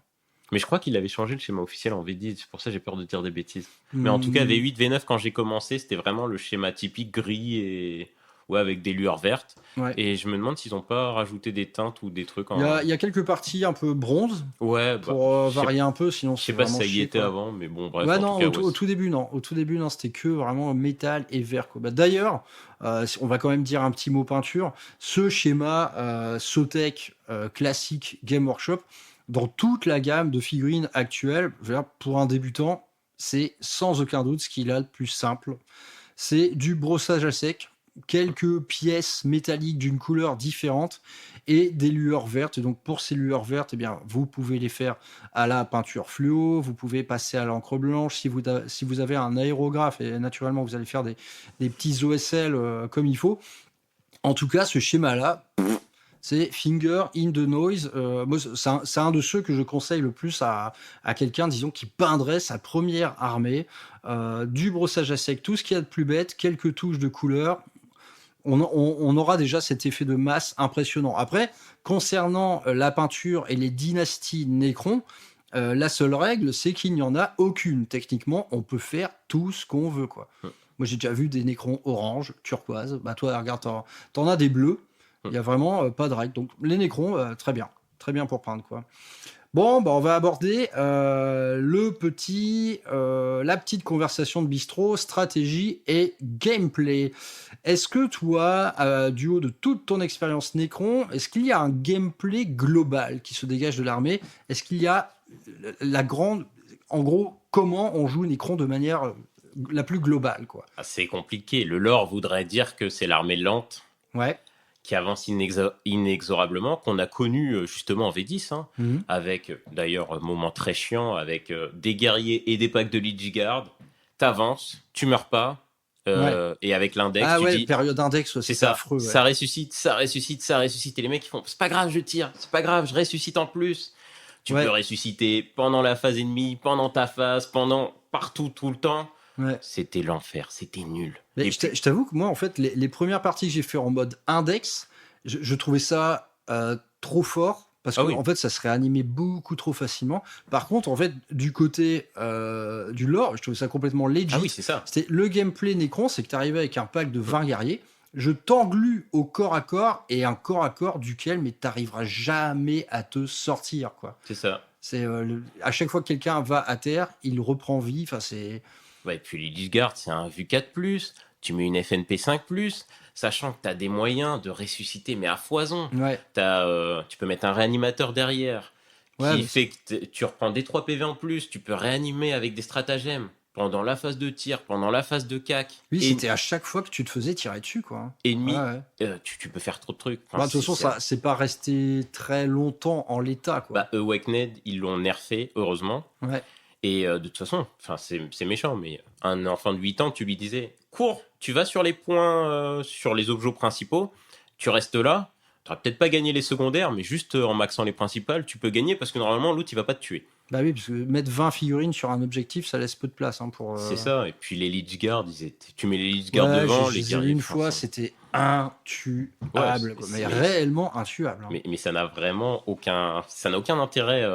Mais je crois qu'il avait changé le schéma officiel en V10, c'est pour ça que j'ai peur de dire des bêtises. Mais en tout cas, V8, V9, quand j'ai commencé, c'était vraiment le schéma typique gris et avec des lueurs vertes. Ouais. Et je me demande s'ils n'ont pas rajouté des teintes ou des trucs. Il y a quelques parties un peu bronze Ouais, pour varier un peu, sinon je c'est sais pas si vraiment ça y chier, était quoi. avant, mais bon, bref. Ouais, en non, tout cas, au tout début, non. Au tout début, non, c'était que vraiment métal et vert, quoi. D'ailleurs, on va quand même dire un petit mot peinture. Ce schéma Sotek classique Game Workshop, dans toute la gamme de figurines actuelles, je veux dire, pour un débutant, c'est sans aucun doute ce qu'il a de plus simple. C'est du brossage à sec. quelques pièces métalliques d'une couleur différente et des lueurs vertes. Et donc pour ces lueurs vertes, eh bien, vous pouvez les faire à la peinture fluo, vous pouvez passer à l'encre blanche. Si vous avez un aérographe, et naturellement vous allez faire des petits OSL comme il faut. En tout cas, ce schéma-là, c'est Finger in the Noise. Moi, c'est un de ceux que je conseille le plus à quelqu'un, disons, qui peindrait sa première armée. Du brossage à sec, tout ce qu'il y a de plus bête, quelques touches de couleur. On aura déjà cet effet de masse impressionnant. Après, concernant la peinture et les dynasties Nécron, la seule règle, c'est qu'il n'y en a aucune. Techniquement, on peut faire tout ce qu'on veut, quoi. Moi, j'ai déjà vu des Nécrons orange, turquoise. Bah, toi, regarde, t'en as des bleus. Il n'y a vraiment pas de règle. Donc, les Nécrons, très bien. Très bien pour peindre, quoi. Bon, bah, on va aborder la petite conversation de bistrot, stratégie et gameplay. Est-ce que toi, du haut de toute ton expérience Nécron, est-ce qu'il y a un gameplay global qui se dégage de l'armée? Est-ce qu'il y a en gros, comment on joue Nécron de manière la plus globale, quoi? C'est compliqué. Le lore voudrait dire que c'est l'armée lente. Ouais. Qui avance inexorablement, qu'on a connu justement en V10, avec d'ailleurs un moment très chiant, avec des guerriers et des packs de Lichguard. T'avances, tu meurs pas, et avec l'index, tu dis... période index, c'est ça, affreux. Ouais. Ça ressuscite, et les mecs ils font, c'est pas grave, je tire, c'est pas grave, je ressuscite en plus. Tu peux ressusciter pendant la phase ennemie, pendant ta phase, partout, tout le temps. Ouais. C'était l'enfer, c'était nul. Mais je t'avoue que moi, en fait, les premières parties que j'ai fait en mode index, je trouvais ça trop fort parce que en fait, ça se réanimait beaucoup trop facilement. Par contre, en fait, du côté du lore, je trouvais ça complètement legit. Ah oui, c'est ça. C'était le gameplay Nécron, c'est que tu arrivais avec un pack de 20 guerriers. Je t'englue au corps à corps et un corps à corps duquel mais t'arriveras jamais à te sortir, quoi. C'est ça. C'est à chaque fois que quelqu'un va à terre, il reprend vie. Enfin, c'est... Ouais, et puis les Lichguard, c'est un VU4+, tu mets une FNP 5+, sachant que tu as des moyens de ressusciter, mais à foison. Ouais. Tu peux mettre un réanimateur derrière, qui fait que tu reprends des 3 PV en plus, tu peux réanimer avec des stratagèmes pendant la phase de tir, pendant la phase de cac. Oui, c'était à chaque fois que tu te faisais tirer dessus, quoi. Ennemi, tu peux faire trop de trucs. Enfin, de toute façon, ça c'est pas resté très longtemps en l'état, quoi. Awakened, ils l'ont nerfé, heureusement. Ouais. Et de toute façon, c'est méchant, mais un enfant de 8 ans, tu lui disais, cours, tu vas sur les points, sur les objets principaux, tu restes là, tu n'auras peut-être pas gagné les secondaires, mais juste en maxant les principales, tu peux gagner parce que normalement, l'autre, il va pas te tuer. Bah oui, parce que mettre 20 figurines sur un objectif, ça laisse peu de place pour... C'est ça, et puis les Lichguard, tu mets les Lichguard devant, les guerriers... Une fois, c'était intuable, mais réellement intuable. Mais ça n'a vraiment aucun intérêt...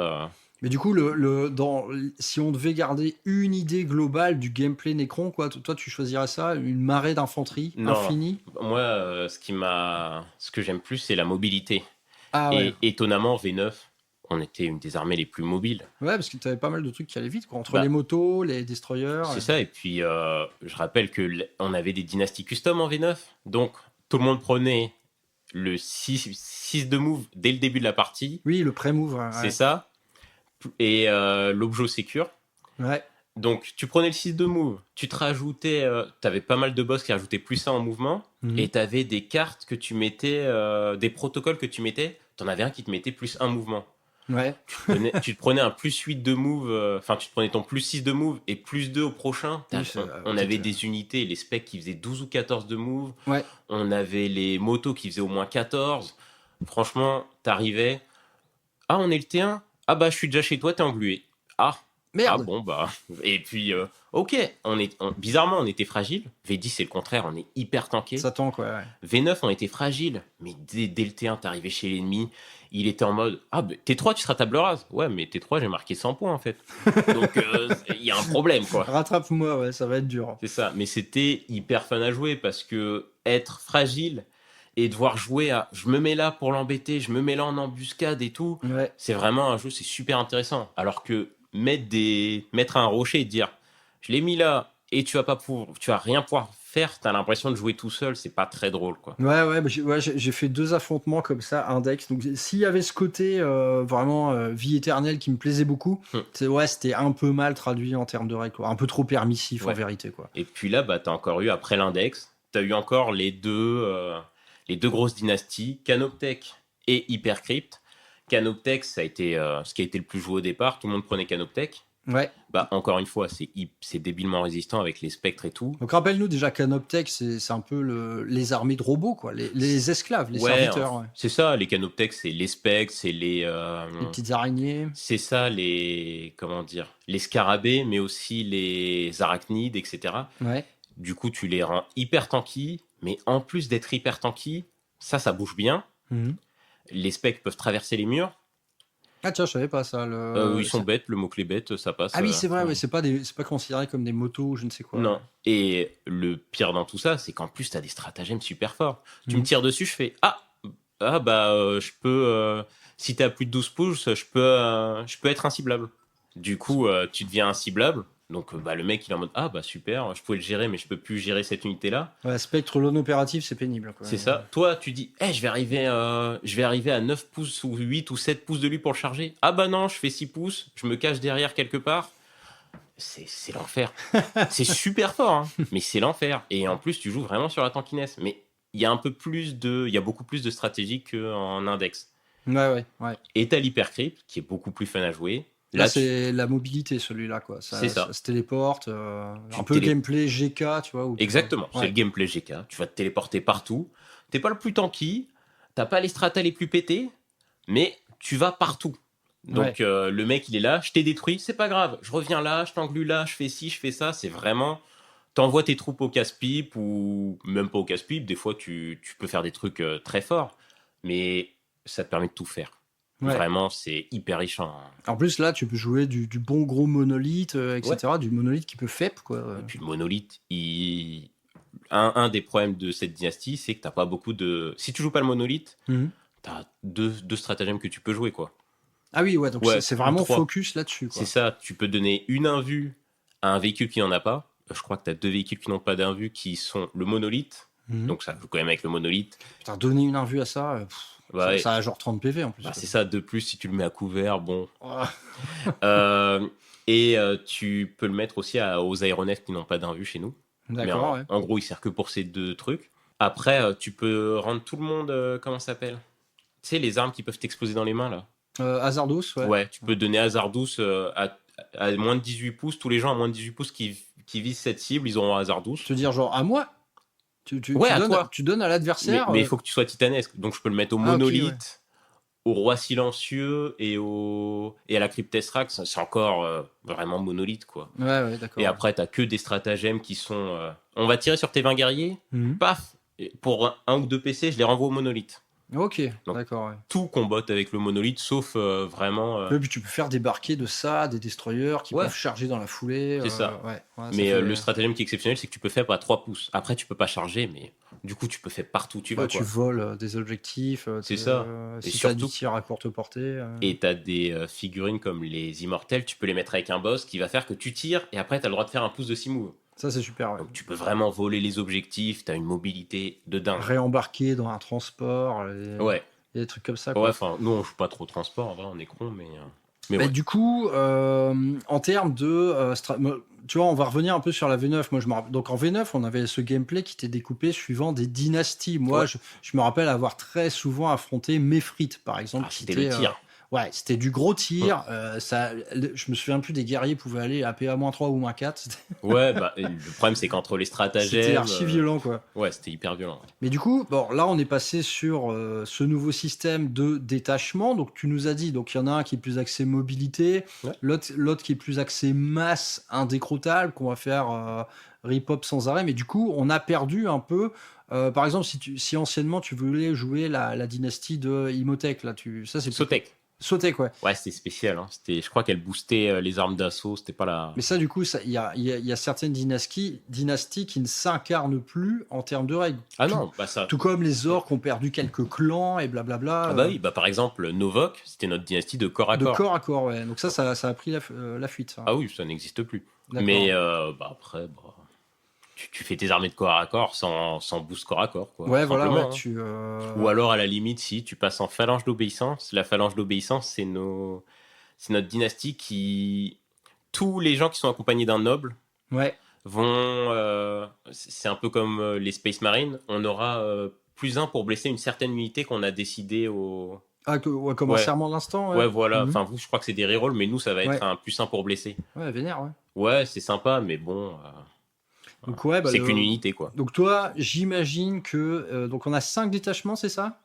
Mais du coup, si on devait garder une idée globale du gameplay Nécron, quoi, toi, tu choisirais ça, une marée d'infanterie infinie? Moi, ce que j'aime plus, c'est la mobilité. Et étonnamment, V9, on était une des armées les plus mobiles. Ouais, parce que tu avais pas mal de trucs qui allaient vite, quoi, entre les motos, les destroyers. C'est ça, et puis je rappelle qu'on avait des dynasties custom en V9, donc tout le monde prenait le 6 de move dès le début de la partie. Oui, le pré-move. Ouais. C'est ça. Et l'objet sécure. Ouais. Donc tu prenais le 6 de move, tu te rajoutais, t'avais pas mal de boss qui rajoutaient plus 1 en mouvement, et t'avais des cartes que tu mettais, des protocoles que tu mettais, t'en avais un qui te mettait plus 1 mouvement. Ouais. Tu te prenais un plus 8 de move, tu te prenais ton plus 6 de move et plus 2 au prochain. On avait des unités, les specs qui faisaient 12 ou 14 de move. Ouais. On avait les motos qui faisaient au moins 14. Franchement, t'arrivais. Ah, on est le T1. Ah bah, je suis déjà chez toi, t'es englué. Ah. Merde. Ah bon, bah. Et puis, ok. Bizarrement, on était fragile. V10, c'est le contraire, on est hyper tanké. Ça tank, ouais. V9, on était fragile. Mais dès le T1, t'arrivais chez l'ennemi. Il était en mode, ah, bah, T3, tu seras table rase. Ouais, mais T3, j'ai marqué 100 points, en fait. Donc, il y a un problème, quoi. Rattrape-moi, ouais, ça va être dur. C'est ça. Mais c'était hyper fun à jouer parce que être fragile et devoir jouer à je me mets là pour l'embêter, je me mets là en embuscade et tout, c'est vraiment un jeu, c'est super intéressant. Alors que mettre un rocher et dire je l'ai mis là et tu vas rien pouvoir faire, t'as l'impression de jouer tout seul, c'est pas très drôle, quoi. Ouais, j'ai fait 2 affrontements comme ça, index. Donc s'il y avait ce côté vraiment vie éternelle qui me plaisait beaucoup, c'était un peu mal traduit en termes de règles, quoi. Un peu trop permissif en vérité, quoi. Et puis là, t'as encore eu après l'index, t'as eu encore les deux grosses dynasties, Canoptech et Hypercrypt. Canoptech, ça a été ce qui a été le plus joué au départ. Tout le monde prenait Canoptech. Ouais. Bah, encore une fois, c'est débilement résistant avec les spectres et tout. Donc rappelle-nous déjà Canoptech, c'est un peu les armées de robots, quoi, les esclaves, les serviteurs. Ouais. C'est ça, les Canoptech, c'est les spectres, c'est Les petites araignées. c'est ça, comment dire, les scarabées, mais aussi les arachnides, etc. Ouais. Du coup, tu les rends hyper tanky, mais en plus d'être hyper tanky, ça bouge bien. Mhm. Les spectres peuvent traverser les murs. Ah tiens, je savais pas ça. Ils sont bêtes, le mot-clé bête, ça passe. Ah oui, c'est vrai, ouais, c'est pas considéré comme des motos ou je ne sais quoi. Non. Et le pire dans tout ça, c'est qu'en plus, tu as des stratagèmes super forts. Tu me tires dessus, je fais je peux. Si tu as plus de 12 pouces, je peux être inciblable. Du coup, tu deviens inciblable. Donc, le mec, il est en mode super, je pouvais le gérer, mais je peux plus gérer cette unité-là. Ouais, Spectre non opératif, c'est pénible. Quoi. C'est ça. Toi, tu dis, je vais arriver à 9 pouces ou 8 ou 7 pouces de lui pour le charger. Ah bah non, je fais 6 pouces, je me cache derrière quelque part. C'est l'enfer. C'est super fort, hein, mais c'est l'enfer. Et en plus, tu joues vraiment sur la tankiness. Mais il y a beaucoup plus de stratégie qu'en index. Ouais. Et t'as l'hypercrypt, qui est beaucoup plus fun à jouer. Là, c'est la mobilité, celui-là, quoi. C'est ça. Ça se téléporte. Un peu gameplay GK, tu vois. Exactement, c'est le gameplay GK. Tu vas te téléporter partout. T'es pas le plus tanky, t'as pas les stratas les plus pétés, mais tu vas partout. Donc le mec, il est là, je t'ai détruit, c'est pas grave. Je reviens là, je t'englue là, je fais ci, je fais ça. C'est vraiment... T'envoies tes troupes au casse-pipe ou même pas au casse-pipe. Des fois, tu peux faire des trucs très forts, mais ça te permet de tout faire. Ouais. Vraiment, c'est hyper riche. En plus, là, tu peux jouer du bon gros monolithe, etc. Ouais. Du monolithe qui peut FEP, quoi. Et puis le monolithe, un des problèmes de cette dynastie, c'est que t'as pas beaucoup de... Si tu joues pas le monolithe, t'as deux stratagèmes que tu peux jouer, quoi. Ah oui, ouais, donc c'est vraiment focus là-dessus, quoi. C'est ça, tu peux donner une invue à un véhicule qui n'en a pas. Je crois que t'as 2 véhicules qui n'ont pas d'invue, qui sont le monolithe. Donc ça joue quand même avec le monolithe. Putain, donner une invue à ça... ça a genre 30 PV en plus. C'est ça, de plus si tu le mets à couvert, bon. Tu peux le mettre aussi aux aéronefs qui n'ont pas d'invue chez nous. D'accord, en gros, il sert que pour ces 2 trucs. Après, tu peux rendre tout le monde, comment ça s'appelle ? Tu sais, les armes qui peuvent t'exploser dans les mains, là. Hazardous, ouais. Ouais, tu peux donner Hazardous à moins de 18 pouces. Tous les gens à moins de 18 pouces qui visent cette cible, ils auront Hazardous. Tu veux dire genre à moi ? Tu donnes à l'adversaire. Mais il faut que tu sois titanesque. Donc je peux le mettre au monolithe, au roi silencieux et à la cryptestrax. C'est encore vraiment monolithe, quoi. Ouais, d'accord. Et après, t'as que des stratagèmes qui sont... on va tirer sur tes 20 guerriers, paf, pour 1 ou 2 PC, je les renvoie au monolithe. Ok, donc, d'accord. Ouais. Tout combotte avec le monolithe, sauf vraiment... Et puis tu peux faire débarquer de ça, des destroyers qui peuvent charger dans la foulée. C'est ça. Mais le stratagème qui est exceptionnel, c'est que tu peux faire à 3 pouces. Après, tu peux pas charger, mais du coup, tu peux faire partout où tu vas. Tu voles des objectifs. C'est ça. Si tu as du tir à courte portée. Et tu as des figurines comme les immortels, tu peux les mettre avec un boss qui va faire que tu tires et après, tu as le droit de faire un pouce de 6 moves. Ça, c'est super. Ouais. Donc, tu peux vraiment voler les objectifs, tu as une mobilité de dingue. Réembarquer dans un transport. Ouais. Et des trucs comme ça. Ouais, enfin, nous, on joue pas trop transport, en vrai, on est con, mais ouais. Du coup, en termes de... tu vois, on va revenir un peu sur la V9. Moi, je me rappelle... Donc, en V9, on avait ce gameplay qui était découpé suivant des dynasties. Moi, je me rappelle avoir très souvent affronté Méphrite, par exemple. C'était le tir. Ouais, c'était du gros tir. Je me souviens plus des guerriers pouvaient aller à PA-3 ou -4. Ouais, le problème, c'est qu'entre les stratagèmes... C'était archi violent, quoi. Ouais, c'était hyper violent. Mais du coup, là, on est passé sur ce nouveau système de détachement. Donc, tu nous as dit, donc il y en a un qui est plus axé mobilité, l'autre qui est plus axé masse indécrottable, qu'on va faire rip-hop sans arrêt. Mais du coup, on a perdu un peu... par exemple, si anciennement, tu voulais jouer la dynastie de Imhotep, là, ça, c'est... Sotek. Sotek, ouais. Ouais, c'était spécial. Hein. Je crois qu'elle boostait les armes d'assaut. C'était pas la... Mais ça, du coup, il y a certaines dynasties qui ne s'incarnent plus en termes de règles. Ah non, ça... Tout comme les orques ont perdu quelques clans et blablabla. Ah bah oui, par exemple, Novok, c'était notre dynastie de corps à corps. De corps à corps, ouais. Donc ça a pris la fuite. Ça. Ah oui, ça n'existe plus. Mais après... Tu fais tes armées de corps à corps sans boost corps à corps, quoi. Ouais, voilà. Ouais, Ou alors, à la limite, si tu passes en phalange d'obéissance, la phalange d'obéissance, c'est notre dynastie qui... Tous les gens qui sont accompagnés d'un noble c'est un peu comme les Space Marines, on aura +1 pour blesser une certaine unité qu'on a décidé au... Ah, comme un Ouais. serment d'instant, Ouais, voilà. Mhm. Enfin, vous, je crois que c'est des rerolls, mais nous, ça va être Ouais. un +1 pour blesser. Ouais, vénère, ouais. Ouais, c'est sympa, mais bon, Donc, ouais, bah, c'est qu'une unité, quoi. Donc, toi, j'imagine que. Donc, on a 5 détachements, c'est ça?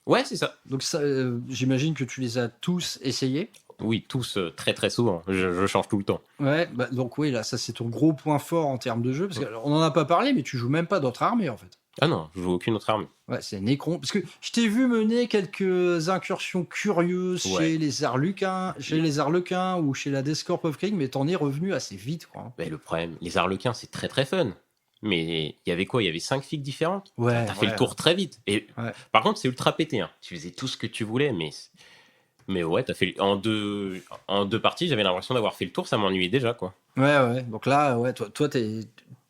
Ouais, c'est ça. Donc, ça, j'imagine que tu les as tous essayés. Oui, tous très très souvent. Je change tout le temps. Ouais, bah, donc, oui, là, ça, c'est ton gros point fort en termes de jeu. Parce qu'on n'en a pas parlé, mais tu joues même pas d'autres armées, en fait. Ah non, je joue aucune autre armée. Ouais, c'est Necron. Parce que je t'ai vu mener quelques incursions curieuses Ouais. chez les Arlequins ou chez la Death Corps of Krieg, mais t'en es revenu assez vite, quoi. Mais le problème, les Arlequins, c'est très très fun. Mais il y avait quoi? Il y avait 5 figues différentes. Ouais, T'as fait le tour très vite. Et Ouais. par contre, c'est ultra pété. Hein. Tu faisais tout ce que tu voulais, mais ouais, t'as fait en deux parties. J'avais l'impression d'avoir fait le tour. Ça m'ennuyait déjà, quoi. Ouais. Donc là, ouais, toi,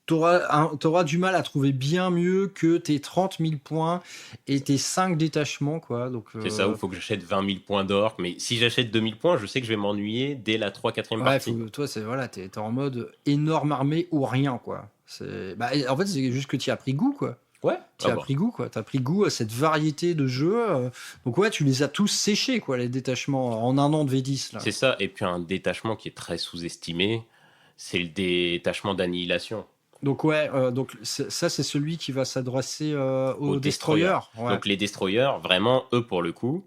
t'auras du mal à trouver bien mieux que tes 30 000 points et tes 5 détachements, quoi. Donc, C'est ça, il faut que j'achète 20 000 points d'or. Mais si j'achète 2 000 points, je sais que je vais m'ennuyer dès la 3-4e ouais, partie. toi, t'es en mode énorme armée ou rien, quoi. En fait, c'est juste que tu as pris goût, quoi. Ouais, Tu as pris goût, quoi. Tu as pris goût à cette variété de jeux. Donc, ouais, tu les as tous séchés, quoi, les détachements, en un an de V10, là. C'est ça. Et puis un détachement qui est très sous-estimé, c'est le détachement d'annihilation. Donc, ouais, ça, c'est celui qui va s'adresser aux destroyers. destroyers. Ouais. Donc les destroyers, vraiment, eux, pour le coup,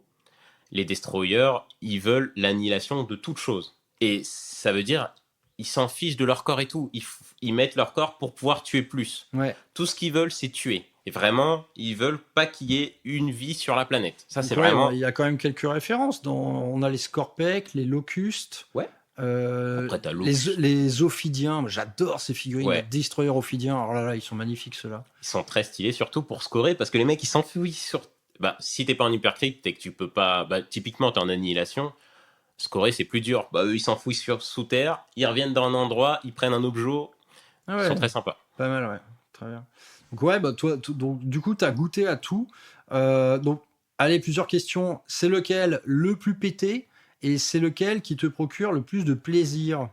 les destroyers, ils veulent l'annihilation de toute chose. Et ça veut dire, ils s'en fichent de leur corps et tout. Ils mettent leur corps pour pouvoir tuer plus. Ouais. Tout ce qu'ils veulent, c'est tuer. Et vraiment, ils veulent pas qu'il y ait une vie sur la planète. Ça, Donc, c'est ouais, vraiment... il y a quand même quelques références. On a les Scorpec, les Locustes. Ouais. Après, t'as les Ophidiens. J'adore ces figurines. Ouais. Les Destroyers Ophidiens. Alors là, ils sont magnifiques, ceux-là. Ils sont très stylés, surtout pour scorer, parce que les mecs, ils s'enfuient sur... Bah, si t'es pas en hypercrypt et que tu peux pas... Bah, typiquement, t'es en annihilation, scorer, c'est plus dur. Bah, eux, ils s'enfouissent sous terre, ils reviennent dans un endroit, ils prennent un objet, Ah ouais, ils sont très sympas. pas mal, ouais. Très bien. Donc, ouais, bah, toi, donc, du coup, tu as goûté à tout. Donc, allez, plusieurs questions. C'est lequel le plus pété et c'est lequel qui te procure le plus de plaisir?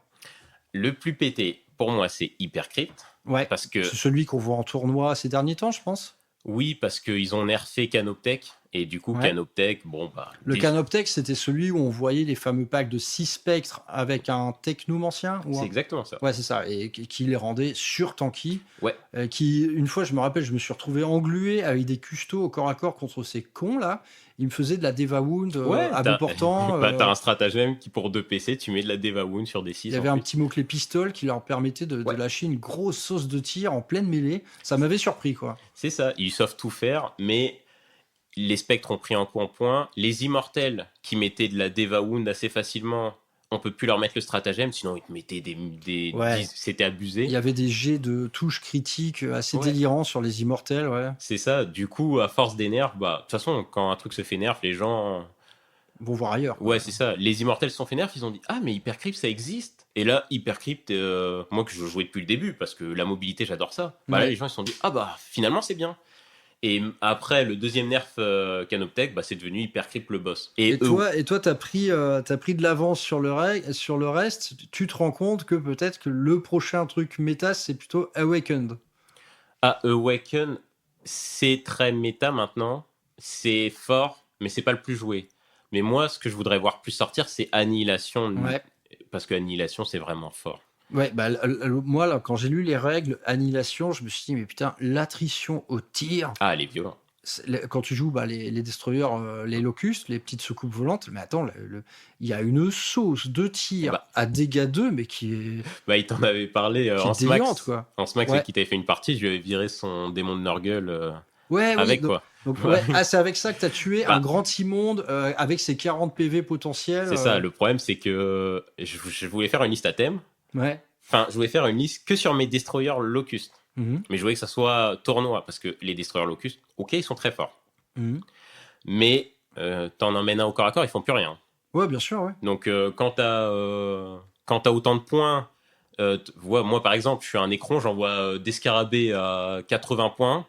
Le plus pété, pour moi, c'est hypercrypt. Ouais, Parce que... c'est celui qu'on voit en tournoi ces derniers temps, je pense. Oui, parce qu'ils ont nerfé Canoptech. Et du coup, Ouais. Canoptech, bon, bah... Le Canoptech, c'était celui où on voyait les fameux packs de 6 spectres avec un technomancien. C'est exactement ça. Ouais, c'est ça. Et qui les rendait sur-tanky. Ouais. Une fois, je me rappelle, je me suis retrouvé englué avec des custos au corps à corps contre ces cons-là. Ils me faisaient de la Deva Wound à bout portant. Bah, t'as un stratagème qui, pour 2 PC, tu mets de la Deva Wound sur des 6. Il y avait un petit mot-clé pistol qui leur permettait de lâcher une grosse sauce de tir en pleine mêlée. Ça m'avait surpris, quoi. C'est ça. Ils savent tout faire, mais... Les spectres ont pris un coup en point. Les immortels qui mettaient de la Deva Wound assez facilement, on peut plus leur mettre le stratagème, sinon ils te mettaient c'était abusé. Il y avait des jets de touches critiques assez délirants sur les immortels, ouais. C'est ça. Du coup, à force des nerfs, bah, de toute façon, quand un truc se fait nerf, les gens vont voir ailleurs. Ouais, c'est ça. Les immortels se sont fait nerfs, ils ont dit ah mais Hypercrypt ça existe. Et là, Hypercrypt, moi que je jouais depuis le début parce que la mobilité j'adore ça. Bah là, les gens ils se sont dit ah bah finalement c'est bien. Et après, le deuxième nerf Canoptech, bah, c'est devenu Hypercrypt le boss. Et toi, t'as pris de l'avance sur le reste. Tu te rends compte que peut-être que le prochain truc méta, c'est plutôt Awakened. Ah, Awaken, c'est très méta maintenant. C'est fort, mais c'est pas le plus joué. Mais moi, ce que je voudrais voir plus sortir, c'est Annihilation. Ouais. Parce que Annihilation, c'est vraiment fort. Ouais, bah, moi, là, quand j'ai lu les règles Annihilation, je me suis dit, mais putain, l'attrition au tir. Ah, elle est violente. Quand tu joues les destroyers, les locustes, les petites soucoupes volantes, mais attends, il y a une sauce de tir à dégâts 2, mais qui est. Bah, il t'en avait parlé en Smax. Quoi. En Smax, qui t'avait fait une partie, je lui avais viré son démon de Nurgle. Avec quoi. Donc, c'est avec ça que tu as tué un grand immonde avec ses 40 PV potentiels. C'est ça, le problème, c'est que je voulais faire une liste à thème. Ouais. Enfin, je voulais faire une liste que sur mes destroyers locustes. Mais je voulais que ça soit tournoi, parce que les destroyers locustes, ok, ils sont très forts. Mais t'en emmènes un au corps à corps, ils font plus rien. Ouais, bien sûr, ouais. Donc, quand t'as autant de points, moi, par exemple, je suis un écran, j'envoie des scarabées à 80 points,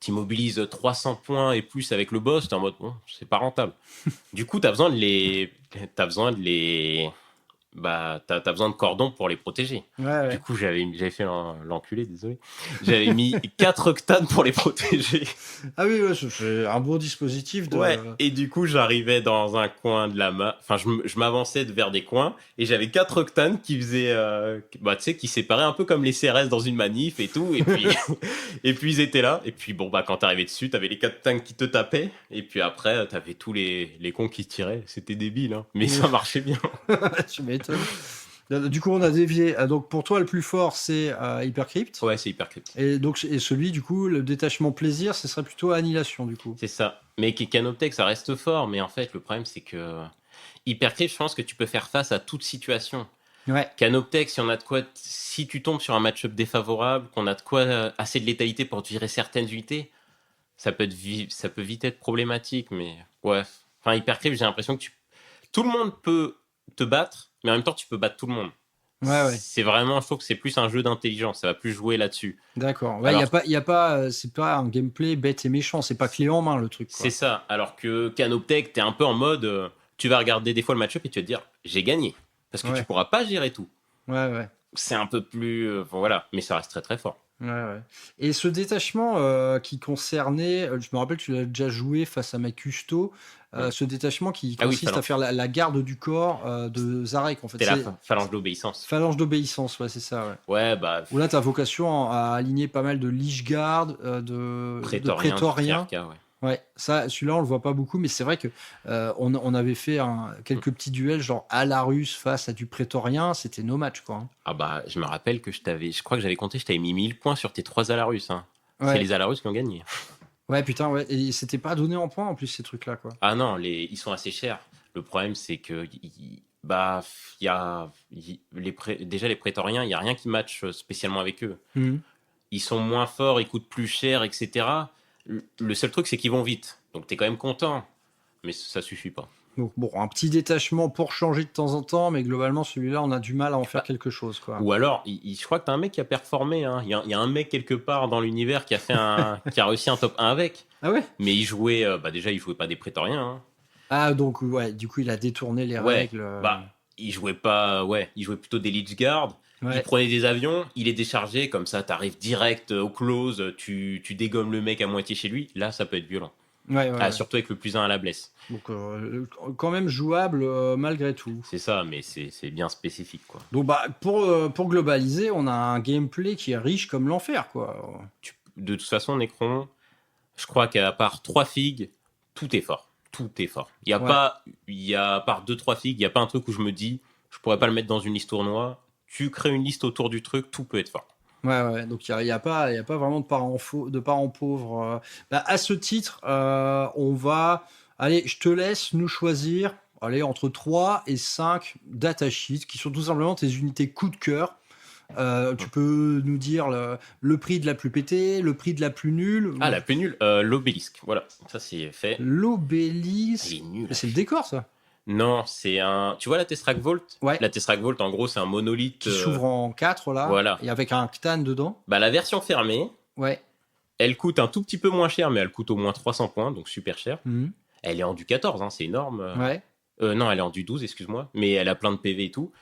t'immobilises 300 points et plus avec le boss, t'es en mode, bon, c'est pas rentable. Du coup, t'as besoin de les bah, t'as besoin de cordons pour les protéger. Ouais. Du coup, j'avais fait l'enculé, désolé. J'avais mis 4 octanes pour les protéger. Ah oui, ouais, c'est un beau dispositif de. Ouais, et du coup, j'arrivais dans un coin de la map. Enfin, je m'avançais vers des coins et j'avais 4 octanes qui faisaient. Bah, tu sais, qui séparaient un peu comme les CRS dans une manif et tout. Et puis, et puis ils étaient là. Et puis, bon, bah, quand t'arrivais dessus, t'avais les 4 tanks qui te tapaient. Et puis après, t'avais tous les cons qui tiraient. C'était débile, hein. Mais ça marchait bien. Tu m'étonnes. Du coup, on a dévié. Donc, pour toi, le plus fort, c'est Hypercrypt. Ouais, c'est hyper cryptique. Et donc, celui, du coup, le détachement plaisir, ce serait plutôt Annihilation, du coup. C'est ça. Mais Canoptech, ça reste fort. Mais en fait, le problème, c'est que Hypercrypt, je pense que tu peux faire face à toute situation. Ouais. Canoptech, si tu tombes sur un match-up défavorable, qu'on a de quoi assez de létalité pour virer certaines unités, ça peut vite être problématique. Mais ouais. Enfin, Hypercrypt, j'ai l'impression que tout le monde peut te battre, mais en même temps, tu peux battre tout le monde. Ouais. C'est vraiment, je trouve que c'est plus un jeu d'intelligence. Ça va plus jouer là-dessus. D'accord. Ouais, Alors- y a pas, c'est pas un gameplay bête et méchant. C'est pas clé en main, le truc. Quoi. C'est ça. Alors que Canoptech, t'es un peu en mode, tu vas regarder des fois le match-up et tu vas te dire, j'ai gagné. Parce que Ouais. tu pourras pas gérer tout. Ouais. C'est un peu plus, voilà, mais ça reste très très fort. Ouais. Et ce détachement qui concernait, je me rappelle, tu l'as déjà joué face à ma custo, Ouais. ce détachement qui Ah oui, consiste à phalange. faire la garde du corps de Zarek, en fait. C'était la C'est phalange d'obéissance. phalange d'obéissance, ouais, c'est ça, ouais. Ouais, bah, Où là, tu as vocation à aligner pas mal de Lich Guard, de prétorien, prétoriens. patriarcat, ouais. Ouais, ça, celui-là, on le voit pas beaucoup, mais c'est vrai que on avait fait quelques petits duels, genre à la russe face à du prétorien, c'était no match, quoi. Hein. Ah bah, je me rappelle que je crois que j'avais compté, je t'avais mis 1000 points sur tes 3 Alarus. Hein. Ouais. C'est les Alarus qui ont gagné. Ouais, putain, ouais. Et c'était pas donné en points, en plus, ces trucs-là, quoi. Ah non, ils sont assez chers. Le problème, c'est que bah, déjà les prétoriens, il n'y a rien qui match spécialement avec eux. Mhm. Ils sont moins forts, ils coûtent plus cher, etc. Le seul truc, c'est qu'ils vont vite. Donc t'es quand même content. Mais ça suffit pas. Donc, bon, un petit détachement pour changer de temps en temps, mais globalement, celui-là, on a du mal à en faire Bah, quelque chose, quoi. Ou alors, je crois que t'as un mec qui a performé. Hein. Il y a un mec quelque part dans l'univers qui a réussi un top 1 avec. Ah ouais? Mais il jouait, déjà, il jouait pas des prétoriens. Hein. Ah, donc, ouais, du coup, il a détourné les Ouais, règles. bah, il jouait pas, ouais, il jouait plutôt des Lich Guard. Ouais. Il prenait des avions, il les déchargeait, comme ça, t'arrives direct au close, tu dégommes le mec à moitié chez lui. Là, ça peut être violent. Ouais. Surtout avec le plus 1 à la blesse. Donc, quand même jouable malgré tout. C'est ça, mais c'est bien spécifique, quoi. Donc, bah, pour globaliser, on a un gameplay qui est riche comme l'enfer, quoi. De toute façon, Necron, je crois qu'à part 3 figues, tout est fort. Tout est fort. Il y a à part 2-3 figues, il n'y a pas un truc où je me dis, je pourrais pas le mettre dans une liste tournoi. Tu crées une liste autour du truc, tout peut être fort. Ouais. Donc, il n'y a pas vraiment de parents pauvres. Bah, à ce titre, on va... Allez, je te laisse nous choisir entre 3 et 5 datasheets qui sont tout simplement tes unités coup de cœur. Tu peux nous dire le prix de la plus pétée, le prix de la plus nulle. Ah, la plus nulle, l'obélisque. Voilà, ça c'est fait. L'obélisque. Il est nul. C'est le décor, ça. Non, c'est un. Tu vois la Tesseract Vault? Ouais. La Tesseract Vault, en gros, c'est un monolithe. Qui s'ouvre en 4, là. Voilà. Et avec un Ctan dedans. Bah, la version fermée, Ouais. elle coûte un tout petit peu moins cher, mais elle coûte au moins 300 points, donc super cher. Mhm. Elle est en du 14, hein, c'est énorme. Ouais. Non, elle est en du 12, excuse-moi. Mais elle a plein de PV et tout.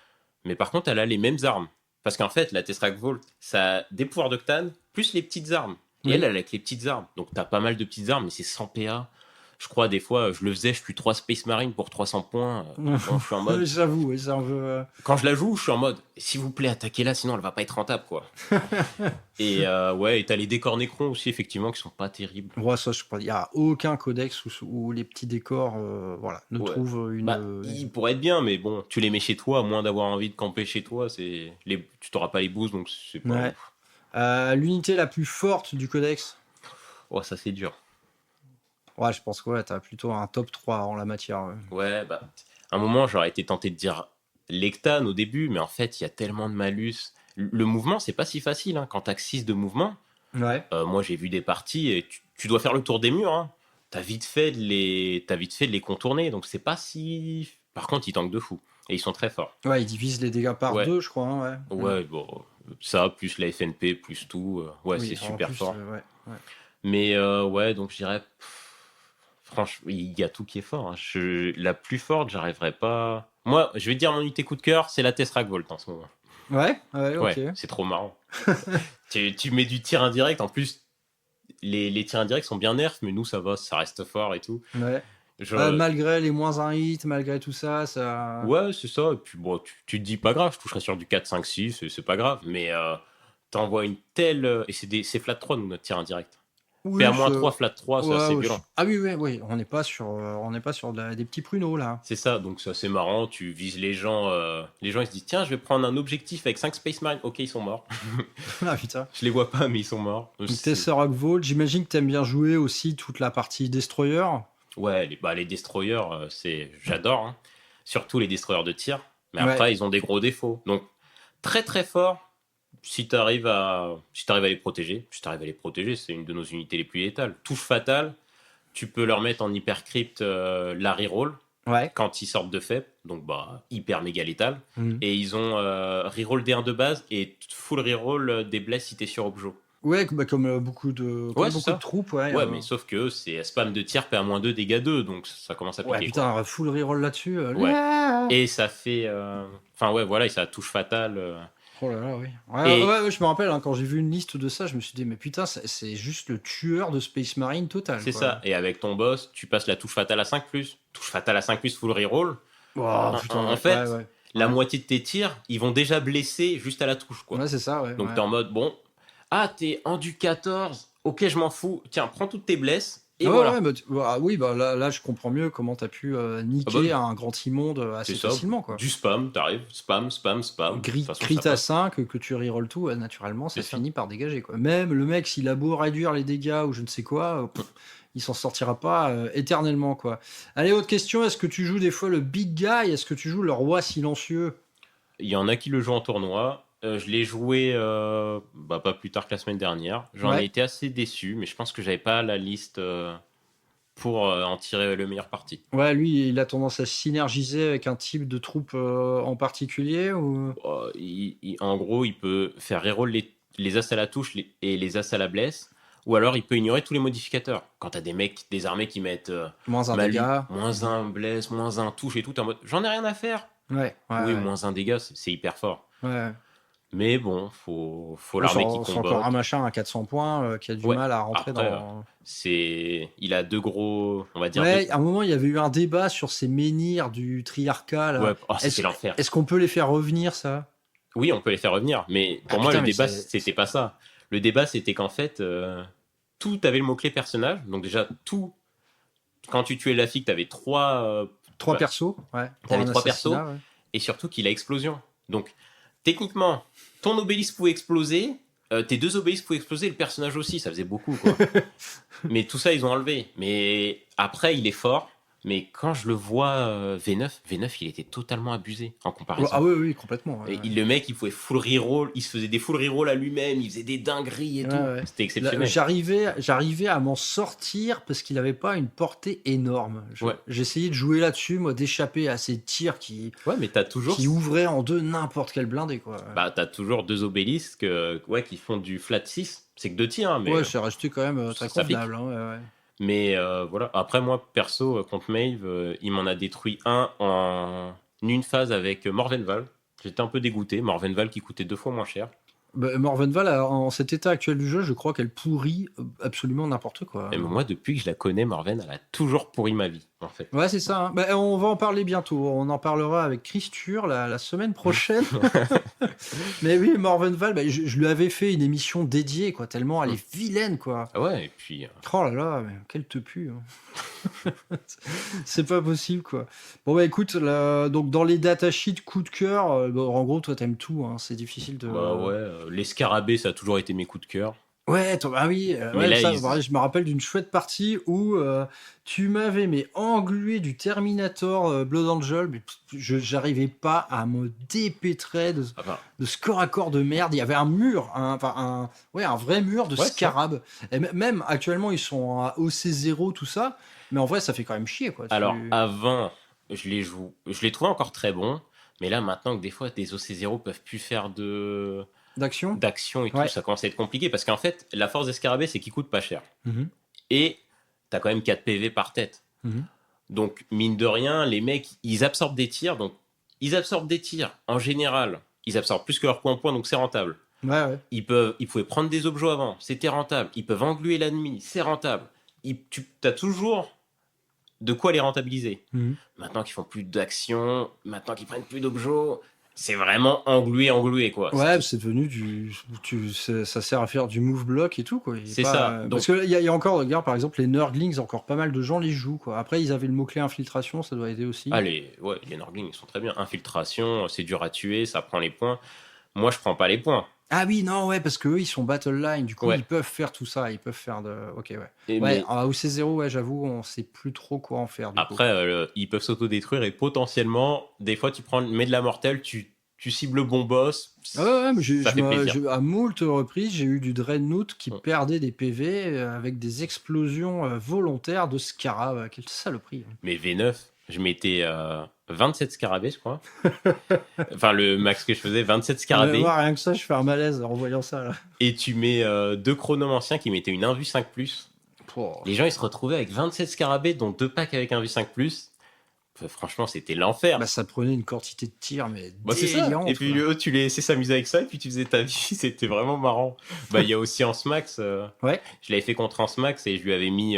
Mais par contre, elle a les mêmes armes. Parce qu'en fait, la Tesseract Vault, ça a des pouvoirs d'octane, plus les petites armes. Et Oui. elle avec les petites armes. Donc t'as pas mal de petites armes, mais c'est 100 PA. Je crois, des fois, je le faisais, je suis 3 Space Marine pour 300 points. Bon, je suis en mode... J'avoue, c'est un peu. Quand je la joue, je suis en mode, s'il vous plaît, attaquez-la, sinon elle va pas être rentable, quoi. Et ouais, et t'as les décors Necron aussi, effectivement, qui sont pas terribles. Ouais, ça, je crois. Il n'y a aucun codex où les petits décors ne Ouais. trouvent une. Bah, ils pourraient être bien, mais bon, tu les mets chez toi, à moins d'avoir envie de camper chez toi, tu t'auras pas les boosts, donc c'est pas... Ouais. L'unité la plus forte du codex. Oh, ça c'est dur. Ouais, je pense que ouais, t'as plutôt un top 3 en la matière. Ouais. Ouais, bah, à un moment, j'aurais été tenté de dire Lectan au début, mais en fait, il y a tellement de malus. Le mouvement, c'est pas si facile, hein. Quand t'as 6 de mouvement, Ouais. moi j'ai vu des parties et tu dois faire le tour des murs, hein. T'as vite fait de les contourner, donc c'est pas si... Par contre, ils tankent de fou, et ils sont très forts. Ouais, ils divisent les dégâts par Ouais. 2, je crois. Hein, ouais. Ouais, bon, ça, plus la FNP, plus tout, ouais, Oui, c'est en super plus, fort. ouais. Mais ouais, donc je dirais... Franchement, il y a tout qui est fort. Hein. La plus forte, j'arriverai pas... Moi, je vais te dire mon unité coup de cœur, c'est la Tesseract Volt en ce moment. Ouais, ok. Ouais, c'est trop marrant. tu mets du tir indirect, en plus, les tirs indirects sont bien nerfs, mais nous, ça va, ça reste fort et tout. Ouais. Je- Malgré les moins 1 hit, malgré tout ça, ça... Ouais, c'est ça. Et puis, bon, tu te dis pas grave, je toucherai sur du 4, 5, 6, c'est pas grave. Mais t'envoies une telle. Et c'est flat 3, nous, notre tir indirect. Oui, PA-3, flat 3, c'est ouais, assez ouais, violent. Ah oui, on n'est pas sur, des petits pruneaux, là. C'est ça, donc c'est assez marrant. Tu vises les gens. Les gens, ils se disent tiens, je vais prendre un objectif avec 5 Space Marines. Ok, ils sont morts. Ah putain. Je les vois pas, mais ils sont morts. Une Tesseract Vault, j'imagine que t'aimes bien jouer aussi toute la partie Destroyer. Ouais, les destroyers, j'adore. Hein. Surtout les destroyers de tir. Mais Ouais. après, ils ont des gros défauts. Donc, très très fort. Si tu arrives à les protéger, c'est une de nos unités les plus létales. Touche fatale, tu peux leur mettre en hypercrypt la reroll Ouais. quand ils sortent de faible, donc hyper méga létal. Mhm. Et ils ont reroll D1 de base et full reroll des blesses si t'es sur objo. Ouais, comme beaucoup de ça. troupes, ouais. Ouais, mais sauf que c'est spam de tir, PA-2, dégâts 2, donc ça commence à piquer. Ouais, putain, full reroll là-dessus. Ouais. Et ça fait. Enfin, ouais, voilà, et ça touche fatale. Oh là là, oui. Et- Ouais, je me rappelle, hein, quand j'ai vu une liste de ça, je me suis dit, mais putain, c'est juste le tueur de Space Marine total. C'est quoi. ça. Et avec ton boss, tu passes la touche fatale à 5+. Touche fatale à 5+, full reroll. Oh, putain, en fait, ouais. La Ouais. moitié de tes tirs, ils vont déjà blesser juste à la touche, quoi. Ouais, c'est ça, ouais. Donc ouais. t'es en mode, bon, t'es en du 14, ok, je m'en fous. Tiens, prends toutes tes blesses. Et Ah ouais, voilà. ouais, oui, là, je comprends mieux comment t'as pu niquer un grand immonde assez C'est ça. facilement, quoi. Du spam, t'arrives, spam. De toute façon, Crit ça à passe. 5, que tu reroll tout, naturellement, ça C'est ça. finit par dégager, quoi. Même le mec, s'il a beau réduire les dégâts ou je ne sais quoi, il s'en sortira pas éternellement, quoi. Allez, autre question, est-ce que tu joues des fois le big guy? Est-ce que tu joues le roi silencieux? Il y en a qui le jouent en tournoi. Je l'ai joué pas plus tard que la semaine dernière. J'en Ouais. ai été assez déçu, mais je pense que j'avais pas la liste pour en tirer le meilleur parti. Ouais, lui, il a tendance à synergiser avec un type de troupe en particulier ou... En gros, il peut faire reroll les as à la touche et les as à la blesse, ou alors il peut ignorer tous les modificateurs. Quand t'as des armées qui mettent Moins un Malu, dégât. moins 1 blesse, moins 1 touche et tout, t'es en mode j'en ai rien à faire. Ouais, Oui, moins 1 dégât, c'est hyper fort. ouais. Mais bon, faut l'armée qui C'est encore combat. un machin à 400 points qui a du Ouais, mal à rentrer après, dans... Il a deux gros, on va dire. Ouais, à un moment, il y avait eu un débat sur ces menhirs du triarcat. Là. Ouais, c'est l'enfer. Est-ce qu'on peut les faire revenir, ça? Oui, on peut les faire revenir, mais pour moi, putain, le mais débat, c'est- c'était pas ça. Le débat, c'était qu'en fait, tout avait le mot-clé personnage. Donc, déjà, tout. Quand tu tuais Lafitte, t'avais trois. 3 ouais. persos, ouais. T'avais Pour un 3 persos. assassinat, ouais. Et surtout qu'il a explosion. Donc, techniquement, ton obélisque pouvait exploser, tes 2 obélisques pouvaient exploser, le personnage aussi, ça faisait beaucoup, quoi. Mais tout ça, ils ont enlevé. Mais après, il est fort. Mais quand je le vois, V9, il était totalement abusé en comparaison. Ah oui, complètement. Ouais, Et le mec, il pouvait full reroll, il se faisait des full reroll à lui-même, il faisait des dingueries et Ouais, tout. ouais. C'était Là, exceptionnel. j'arrivais à m'en sortir parce qu'il n'avait pas une portée énorme. J'essayais de jouer là-dessus, moi, d'échapper à ces tirs qui Ouais, mais t'as toujours. ouvraient en deux n'importe quel blindé, quoi. Bah, t'as toujours 2 obélisques qui font du flat 6. C'est que 2 tirs, hein, mais. Ouais, c'est resté quand même très ça convenable. Hein, ouais. Mais voilà. Après, moi, perso, contre Maeve, il m'en a détruit un en une phase avec Morvenval. J'étais un peu dégoûté. Morvenval qui coûtait 2 fois moins cher. Bah, Morvenval, en cet état actuel du jeu, je crois qu'elle pourrit absolument n'importe quoi. Et moi, depuis que je la connais, Morven, elle a toujours pourri ma vie, en fait. Ouais, c'est ça. Hein. Bah, on va en parler bientôt. On en parlera avec Christure la semaine prochaine. Mais oui, Morvenval, bah, je lui avais fait une émission dédiée, quoi, tellement elle est vilaine, quoi. Ah ouais, et puis. Oh là là, mais quelle te pue. Hein. C'est pas possible, quoi. Bon, bah écoute, là, donc dans les datasheets coup de cœur, en gros, toi, t'aimes tout. Hein. C'est difficile de. Bah ouais, les scarabées, ça a toujours été mes coups de cœur. Ouais, ah oui, Mais ouais, là, ça, ils- ouais, je me rappelle d'une chouette partie où tu m'avais englué du Terminator Blood Angel, mais j'arrivais pas à me dépêtrer de ce corps à corps de merde. Il y avait un mur, un vrai mur de Ouais, scarabs. Et même actuellement, ils sont à OC0, tout ça, mais en vrai, ça fait quand même chier, quoi. Alors, avant, je les trouvais encore très bons, mais là, maintenant que des fois, des OC0 peuvent plus faire D'action. d'action et tout, Ouais. ça commence à être compliqué parce qu'en fait, la force des scarabées, c'est qu'ils coûtent pas cher. Mhm. Et t'as quand même 4 PV par tête. Mhm. Donc, mine de rien, les mecs, ils absorbent des tirs. Donc, Ils absorbent des tirs. En général, ils absorbent plus que leur point, donc c'est rentable. Ouais. Ils pouvaient prendre des objets avant, c'était rentable. Ils peuvent engluer l'ennemi, c'est rentable. Tu as toujours de quoi les rentabiliser. Maintenant qu'ils font plus d'action, maintenant qu'ils prennent plus d'objets, c'est vraiment englué, quoi. Ouais, c'est devenu ça sert à faire du move block et tout, quoi. C'est ça. Parce qu'il y a encore, regarde, par exemple, les Nurglings, encore pas mal de gens les jouent, quoi. Après, ils avaient le mot-clé infiltration, ça doit aider aussi. Ah, les Nurglings, ils sont très bien. Infiltration, c'est dur à tuer, ça prend les points. Moi, je prends pas les points. Ah oui, non, ouais, parce qu'eux, ils sont battle line, du coup, ils peuvent faire tout ça, ils peuvent faire de... Ok, ouais. Ouais, à OC0, ouais, j'avoue, on sait plus trop quoi en faire. Après, ils peuvent s'autodétruire et potentiellement, des fois, tu mets de la mortelle, tu cibles le bon boss. Ouais, mais à moult reprises, j'ai eu du Dreadnought qui perdait des PV avec des explosions volontaires de scarabs. Quelle saloperie. Mais V9, je mettais 27 scarabées, je crois. Enfin, le max que je faisais, 27 scarabées. Rien que ça, je fais un malaise en voyant ça. Là. Et tu mets 2 chronomanciens qui mettaient une 1v5+. Les gens, ils se retrouvaient avec 27 scarabées, dont 2 packs avec 1v5+. Franchement, c'était l'enfer. Ça prenait une quantité de tir, mais c'est ça. Et puis tu les laissais s'amuser avec ça, et puis tu faisais ta vie. C'était vraiment marrant. Il y a aussi Ansmax. Ouais. Je l'avais fait contre Ansmax et je lui avais mis...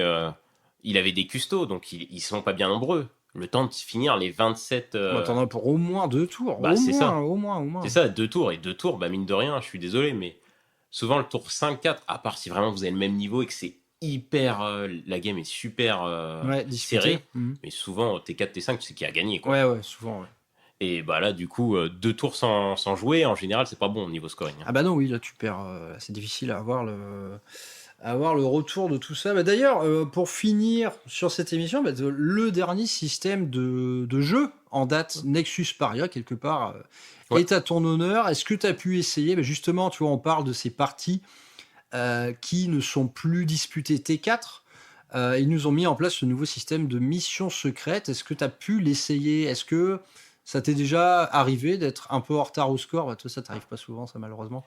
il avait des custos, donc ils sont pas bien nombreux. Le temps de finir les 27... T'en as pour au moins 2 tours. Au moins. C'est ça, 2 tours. Et 2 tours, mine de rien, je suis désolé, mais souvent le tour 5-4, à part si vraiment vous avez le même niveau et que c'est hyper... la game est super serrée, mais souvent T4, T5, tu sais qui a gagné, quoi. Ouais, souvent, ouais. Et là, du coup, 2 tours sans jouer, en général, c'est pas bon au niveau scoring. Ah non, oui, là, tu perds... c'est difficile à avoir le retour de tout ça. D'ailleurs, pour finir sur cette émission, le dernier système de jeu en date, Nexus Paria, quelque part, est à ton honneur. Est-ce que tu as pu essayer justement, tu vois, on parle de ces parties qui ne sont plus disputées T4. Ils nous ont mis en place ce nouveau système de missions secrètes. Est-ce que tu as pu l'essayer ? Est-ce que ça t'est déjà arrivé d'être un peu en retard au score ? Toi, ça t'arrive pas souvent, ça, malheureusement.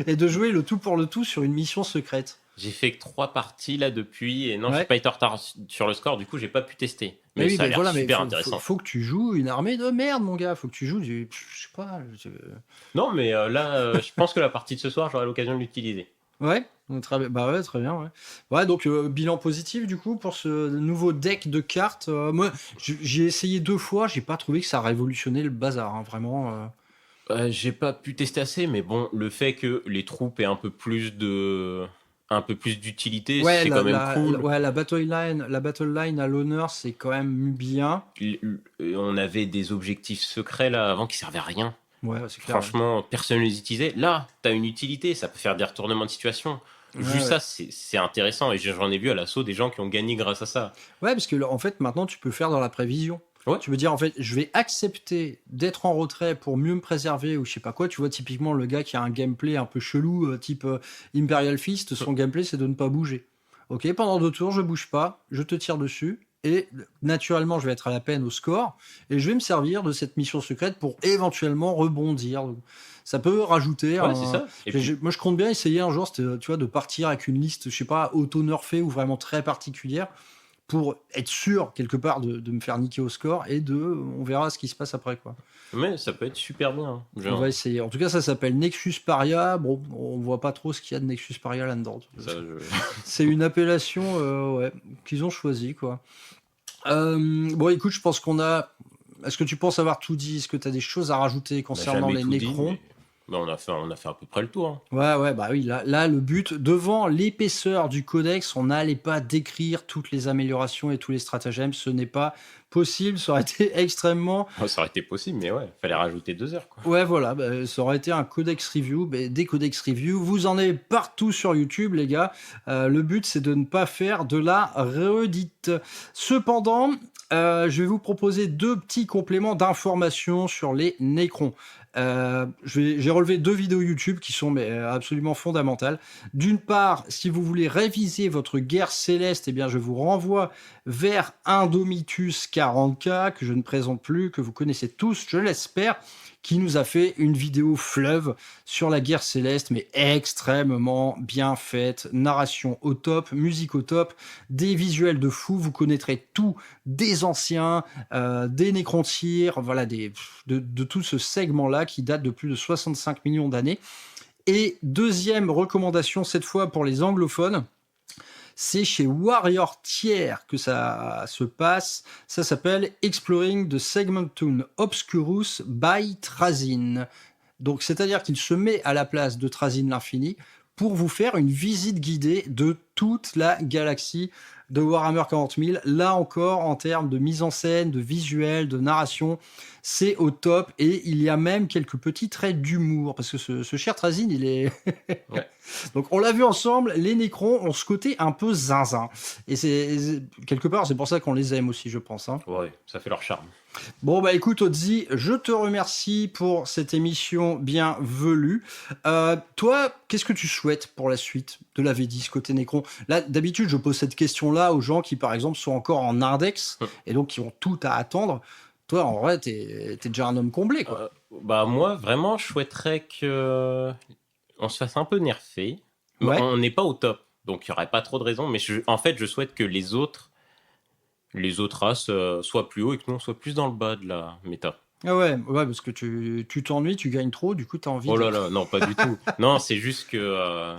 Et de jouer le tout pour le tout sur une mission secrète. J'ai fait que 3 parties là depuis, et non, j'ai pas été en retard sur le score, du coup, j'ai pas pu tester. Mais ça a l'air super intéressant. Faut que tu joues une armée de merde, mon gars. Faut que tu joues je sais pas. Non, mais là, je pense que la partie de ce soir, j'aurai l'occasion de l'utiliser. Ouais, très bien. Ouais, donc bilan positif du coup pour ce nouveau deck de cartes. Moi, j'ai essayé 2 fois, j'ai pas trouvé que ça révolutionnait le bazar, vraiment. J'ai pas pu tester assez, mais bon, le fait que les troupes aient un peu plus d'utilité, c'est quand même cool. Ouais, la battle line à l'honneur, c'est quand même bien. On avait des objectifs secrets là avant qui servaient à rien. Ouais, c'est clair. Franchement, personne ne les utilisait. Là, t'as une utilité, ça peut faire des retournements de situation. Ça, c'est intéressant. Et j'en ai vu à l'assaut des gens qui ont gagné grâce à ça. Ouais, parce que en fait, maintenant, tu peux faire dans la prévision. Ouais. Tu veux dire, en fait, je vais accepter d'être en retrait pour mieux me préserver ou je sais pas quoi. Tu vois, typiquement, le gars qui a un gameplay un peu chelou, type Imperial Fist, son gameplay, c'est de ne pas bouger. Ok, pendant 2 tours, je bouge pas, je te tire dessus. Et naturellement, je vais être à la peine au score. Et je vais me servir de cette mission secrète pour éventuellement rebondir. Donc, ça peut rajouter. C'est ça. Moi, je compte bien essayer un jour, tu vois, de partir avec une liste, je sais pas, auto-nerfée ou vraiment très particulière pour être sûr, quelque part, de me faire niquer au score et on verra ce qui se passe après, quoi. Mais ça peut être super bien. On va essayer. En tout cas, ça s'appelle Nexus Paria. Bon, on voit pas trop ce qu'il y a de Nexus Paria là-dedans. C'est une appellation qu'ils ont choisie, quoi. Bon, écoute, je pense qu'on a... Est-ce que tu penses avoir tout dit ? Est-ce que tu as des choses à rajouter concernant les Necrons ? On a fait à peu près le tour. Ouais, oui, là, le but, devant l'épaisseur du codex, on n'allait pas décrire toutes les améliorations et tous les stratagèmes, ce n'est pas possible, ça aurait été extrêmement... Ça aurait été possible, mais ouais, fallait rajouter 2 heures, quoi. Ouais, voilà, ça aurait été un codex review, des codex review, vous en avez partout sur YouTube, les gars. Le but, c'est de ne pas faire de la redite. Cependant, je vais vous proposer 2 petits compléments d'informations sur les Necrons. J'ai relevé 2 vidéos YouTube qui sont absolument fondamentales. D'une part, si vous voulez réviser votre guerre céleste, eh bien, je vous renvoie vers Indomitus 40K, que je ne présente plus, que vous connaissez tous, je l'espère, qui nous a fait une vidéo fleuve sur la guerre céleste, mais extrêmement bien faite. Narration au top, musique au top, des visuels de fou. Vous connaîtrez tout des anciens, des nécrontyres, voilà, de tout ce segment-là qui date de plus de 65 millions d'années. Et deuxième recommandation, cette fois pour les anglophones, c'est chez Warrior Tier que ça se passe. Ça s'appelle Exploring the Segmentum Obscurus by Trazyn. Donc, c'est-à-dire qu'il se met à la place de Trazyn l'Infini pour vous faire une visite guidée de toute la galaxie de Warhammer 40 000. Là encore, en termes de mise en scène, de visuel, de narration, c'est au top. Et il y a même quelques petits traits d'humour, parce que ce cher Trazyn, il est... Ouais. Donc, on l'a vu ensemble, les Nécrons ont ce côté un peu zinzin. Et quelque part, c'est pour ça qu'on les aime aussi, je pense. Hein. Ouais, ça fait leur charme. Bon, bah écoute, Odzi, je te remercie pour cette émission bien velue. Toi, qu'est-ce que tu souhaites pour la suite de la V10 côté Nécron? Là, d'habitude, je pose cette question-là aux gens qui, par exemple, sont encore en index et donc qui ont tout à attendre. Toi, en vrai, t'es déjà un homme comblé, quoi. Bah moi, vraiment, je souhaiterais que on se fasse un peu nerfer. Ouais. On n'est pas au top, donc il n'y aurait pas trop de raisons. Mais en fait, je souhaite que les autres races soient plus haut et que nous on soit plus dans le bas de la méta. Ah ouais, parce que tu t'ennuies, tu gagnes trop, du coup, t'as envie Oh là là, non, pas du tout. Non, c'est juste que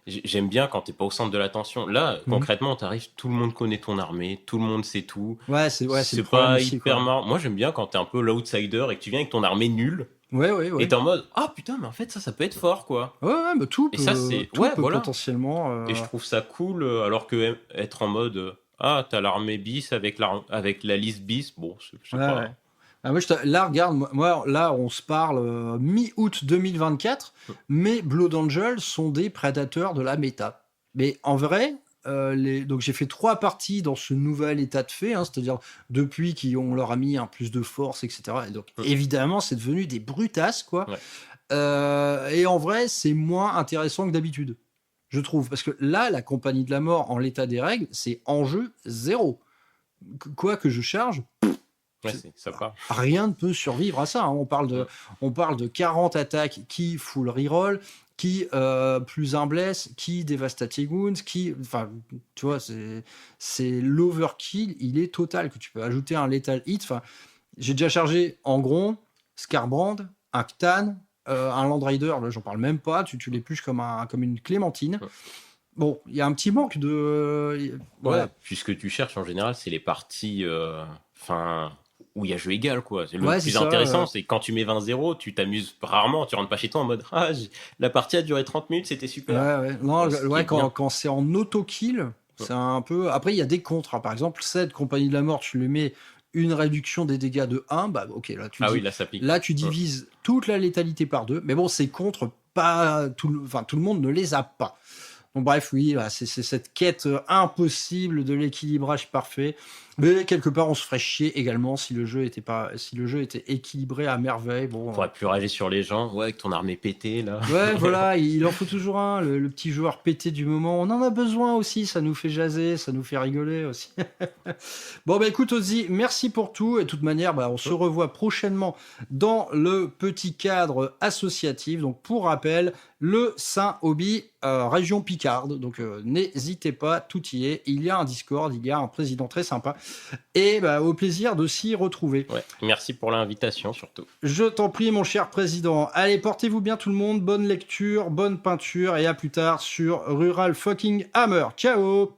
j'aime bien quand t'es pas au centre de l'attention. Là, concrètement, t'arrives, tout le monde connaît ton armée, tout le monde sait tout. Ouais, c'est le problème pas aussi, hyper quoi. marrant. Moi, j'aime bien quand t'es un peu l'outsider et que tu viens avec ton armée nulle. Ouais. Et t'es en mode, ah putain, mais en fait, ça peut être fort, quoi. Ouais, bah tout Et peut, ça, c'est- tout ouais, peut voilà. potentiellement... Et je trouve ça cool, alors que être en mode, ah, t'as l'armée bis avec la liste bis, bon, je sais Ouais, pas. ouais. Ah, là, regarde, moi, là, on se parle mi-août 2024, mais Blood Angels sont des prédateurs de la méta. Mais en vrai, donc j'ai fait 3 parties dans ce nouvel état de fait, hein, c'est-à-dire depuis qu'on leur a mis un plus de force, etc. Et donc, évidemment, c'est devenu des brutasses, quoi. Ouais. Et en vrai, c'est moins intéressant que d'habitude, je trouve. Parce que là, la Compagnie de la Mort, en l'état des règles, c'est enjeu 0. Quoi que je charge, Ouais, ça part. rien ne peut survivre à ça. Hein. On parle de 40 attaques qui full reroll, qui plus un bless, qui devastating wounds, enfin, tu vois, c'est l'overkill, il est total, que tu peux ajouter un lethal hit. Enfin, j'ai déjà chargé Angron, Scarbrand, un Ctan, un Landrider, là j'en parle même pas, tu l'épluches comme une clémentine. Bon, il y a un petit manque de... Ouais, puisque tu cherches en général, c'est les parties où il y a jeu égal, quoi. C'est le plus intéressant, c'est quand tu mets 20-0, tu t'amuses rarement, tu rentres pas chez toi en mode « Ah, la partie a duré 30 minutes, c'était super. » Non, quand c'est en auto-kill, c'est un peu... Après, il y a des contres. Hein. Par exemple, cette Compagnie de la Mort, tu lui mets une réduction des dégâts de 1, bah ok, là tu divises toute la létalité par 2. Mais bon, ces contres, tout le monde ne les a pas. Donc bref, oui, c'est cette quête impossible de l'équilibrage parfait. Mais quelque part, on se ferait chier également si le jeu était équilibré à merveille. Bon, on pourrait plus rager sur les gens, avec ton armée pétée là. Ouais, voilà, il en faut toujours un, le petit joueur pété du moment. On en a besoin aussi, ça nous fait jaser, ça nous fait rigoler aussi. Bon, bah écoute, Ozzy, merci pour tout. Et de toute manière, on se revoit prochainement dans le petit cadre associatif. Donc, pour rappel, le Saint-Hobby, région Picarde. Donc, n'hésitez pas, tout y est. Il y a un Discord, il y a un président très sympa. Et au plaisir de s'y retrouver. Ouais, merci pour l'invitation surtout. Je t'en prie, mon cher président. Allez, portez-vous bien tout le monde. Bonne lecture, bonne peinture et à plus tard sur Rural Fucking Hammer. Ciao!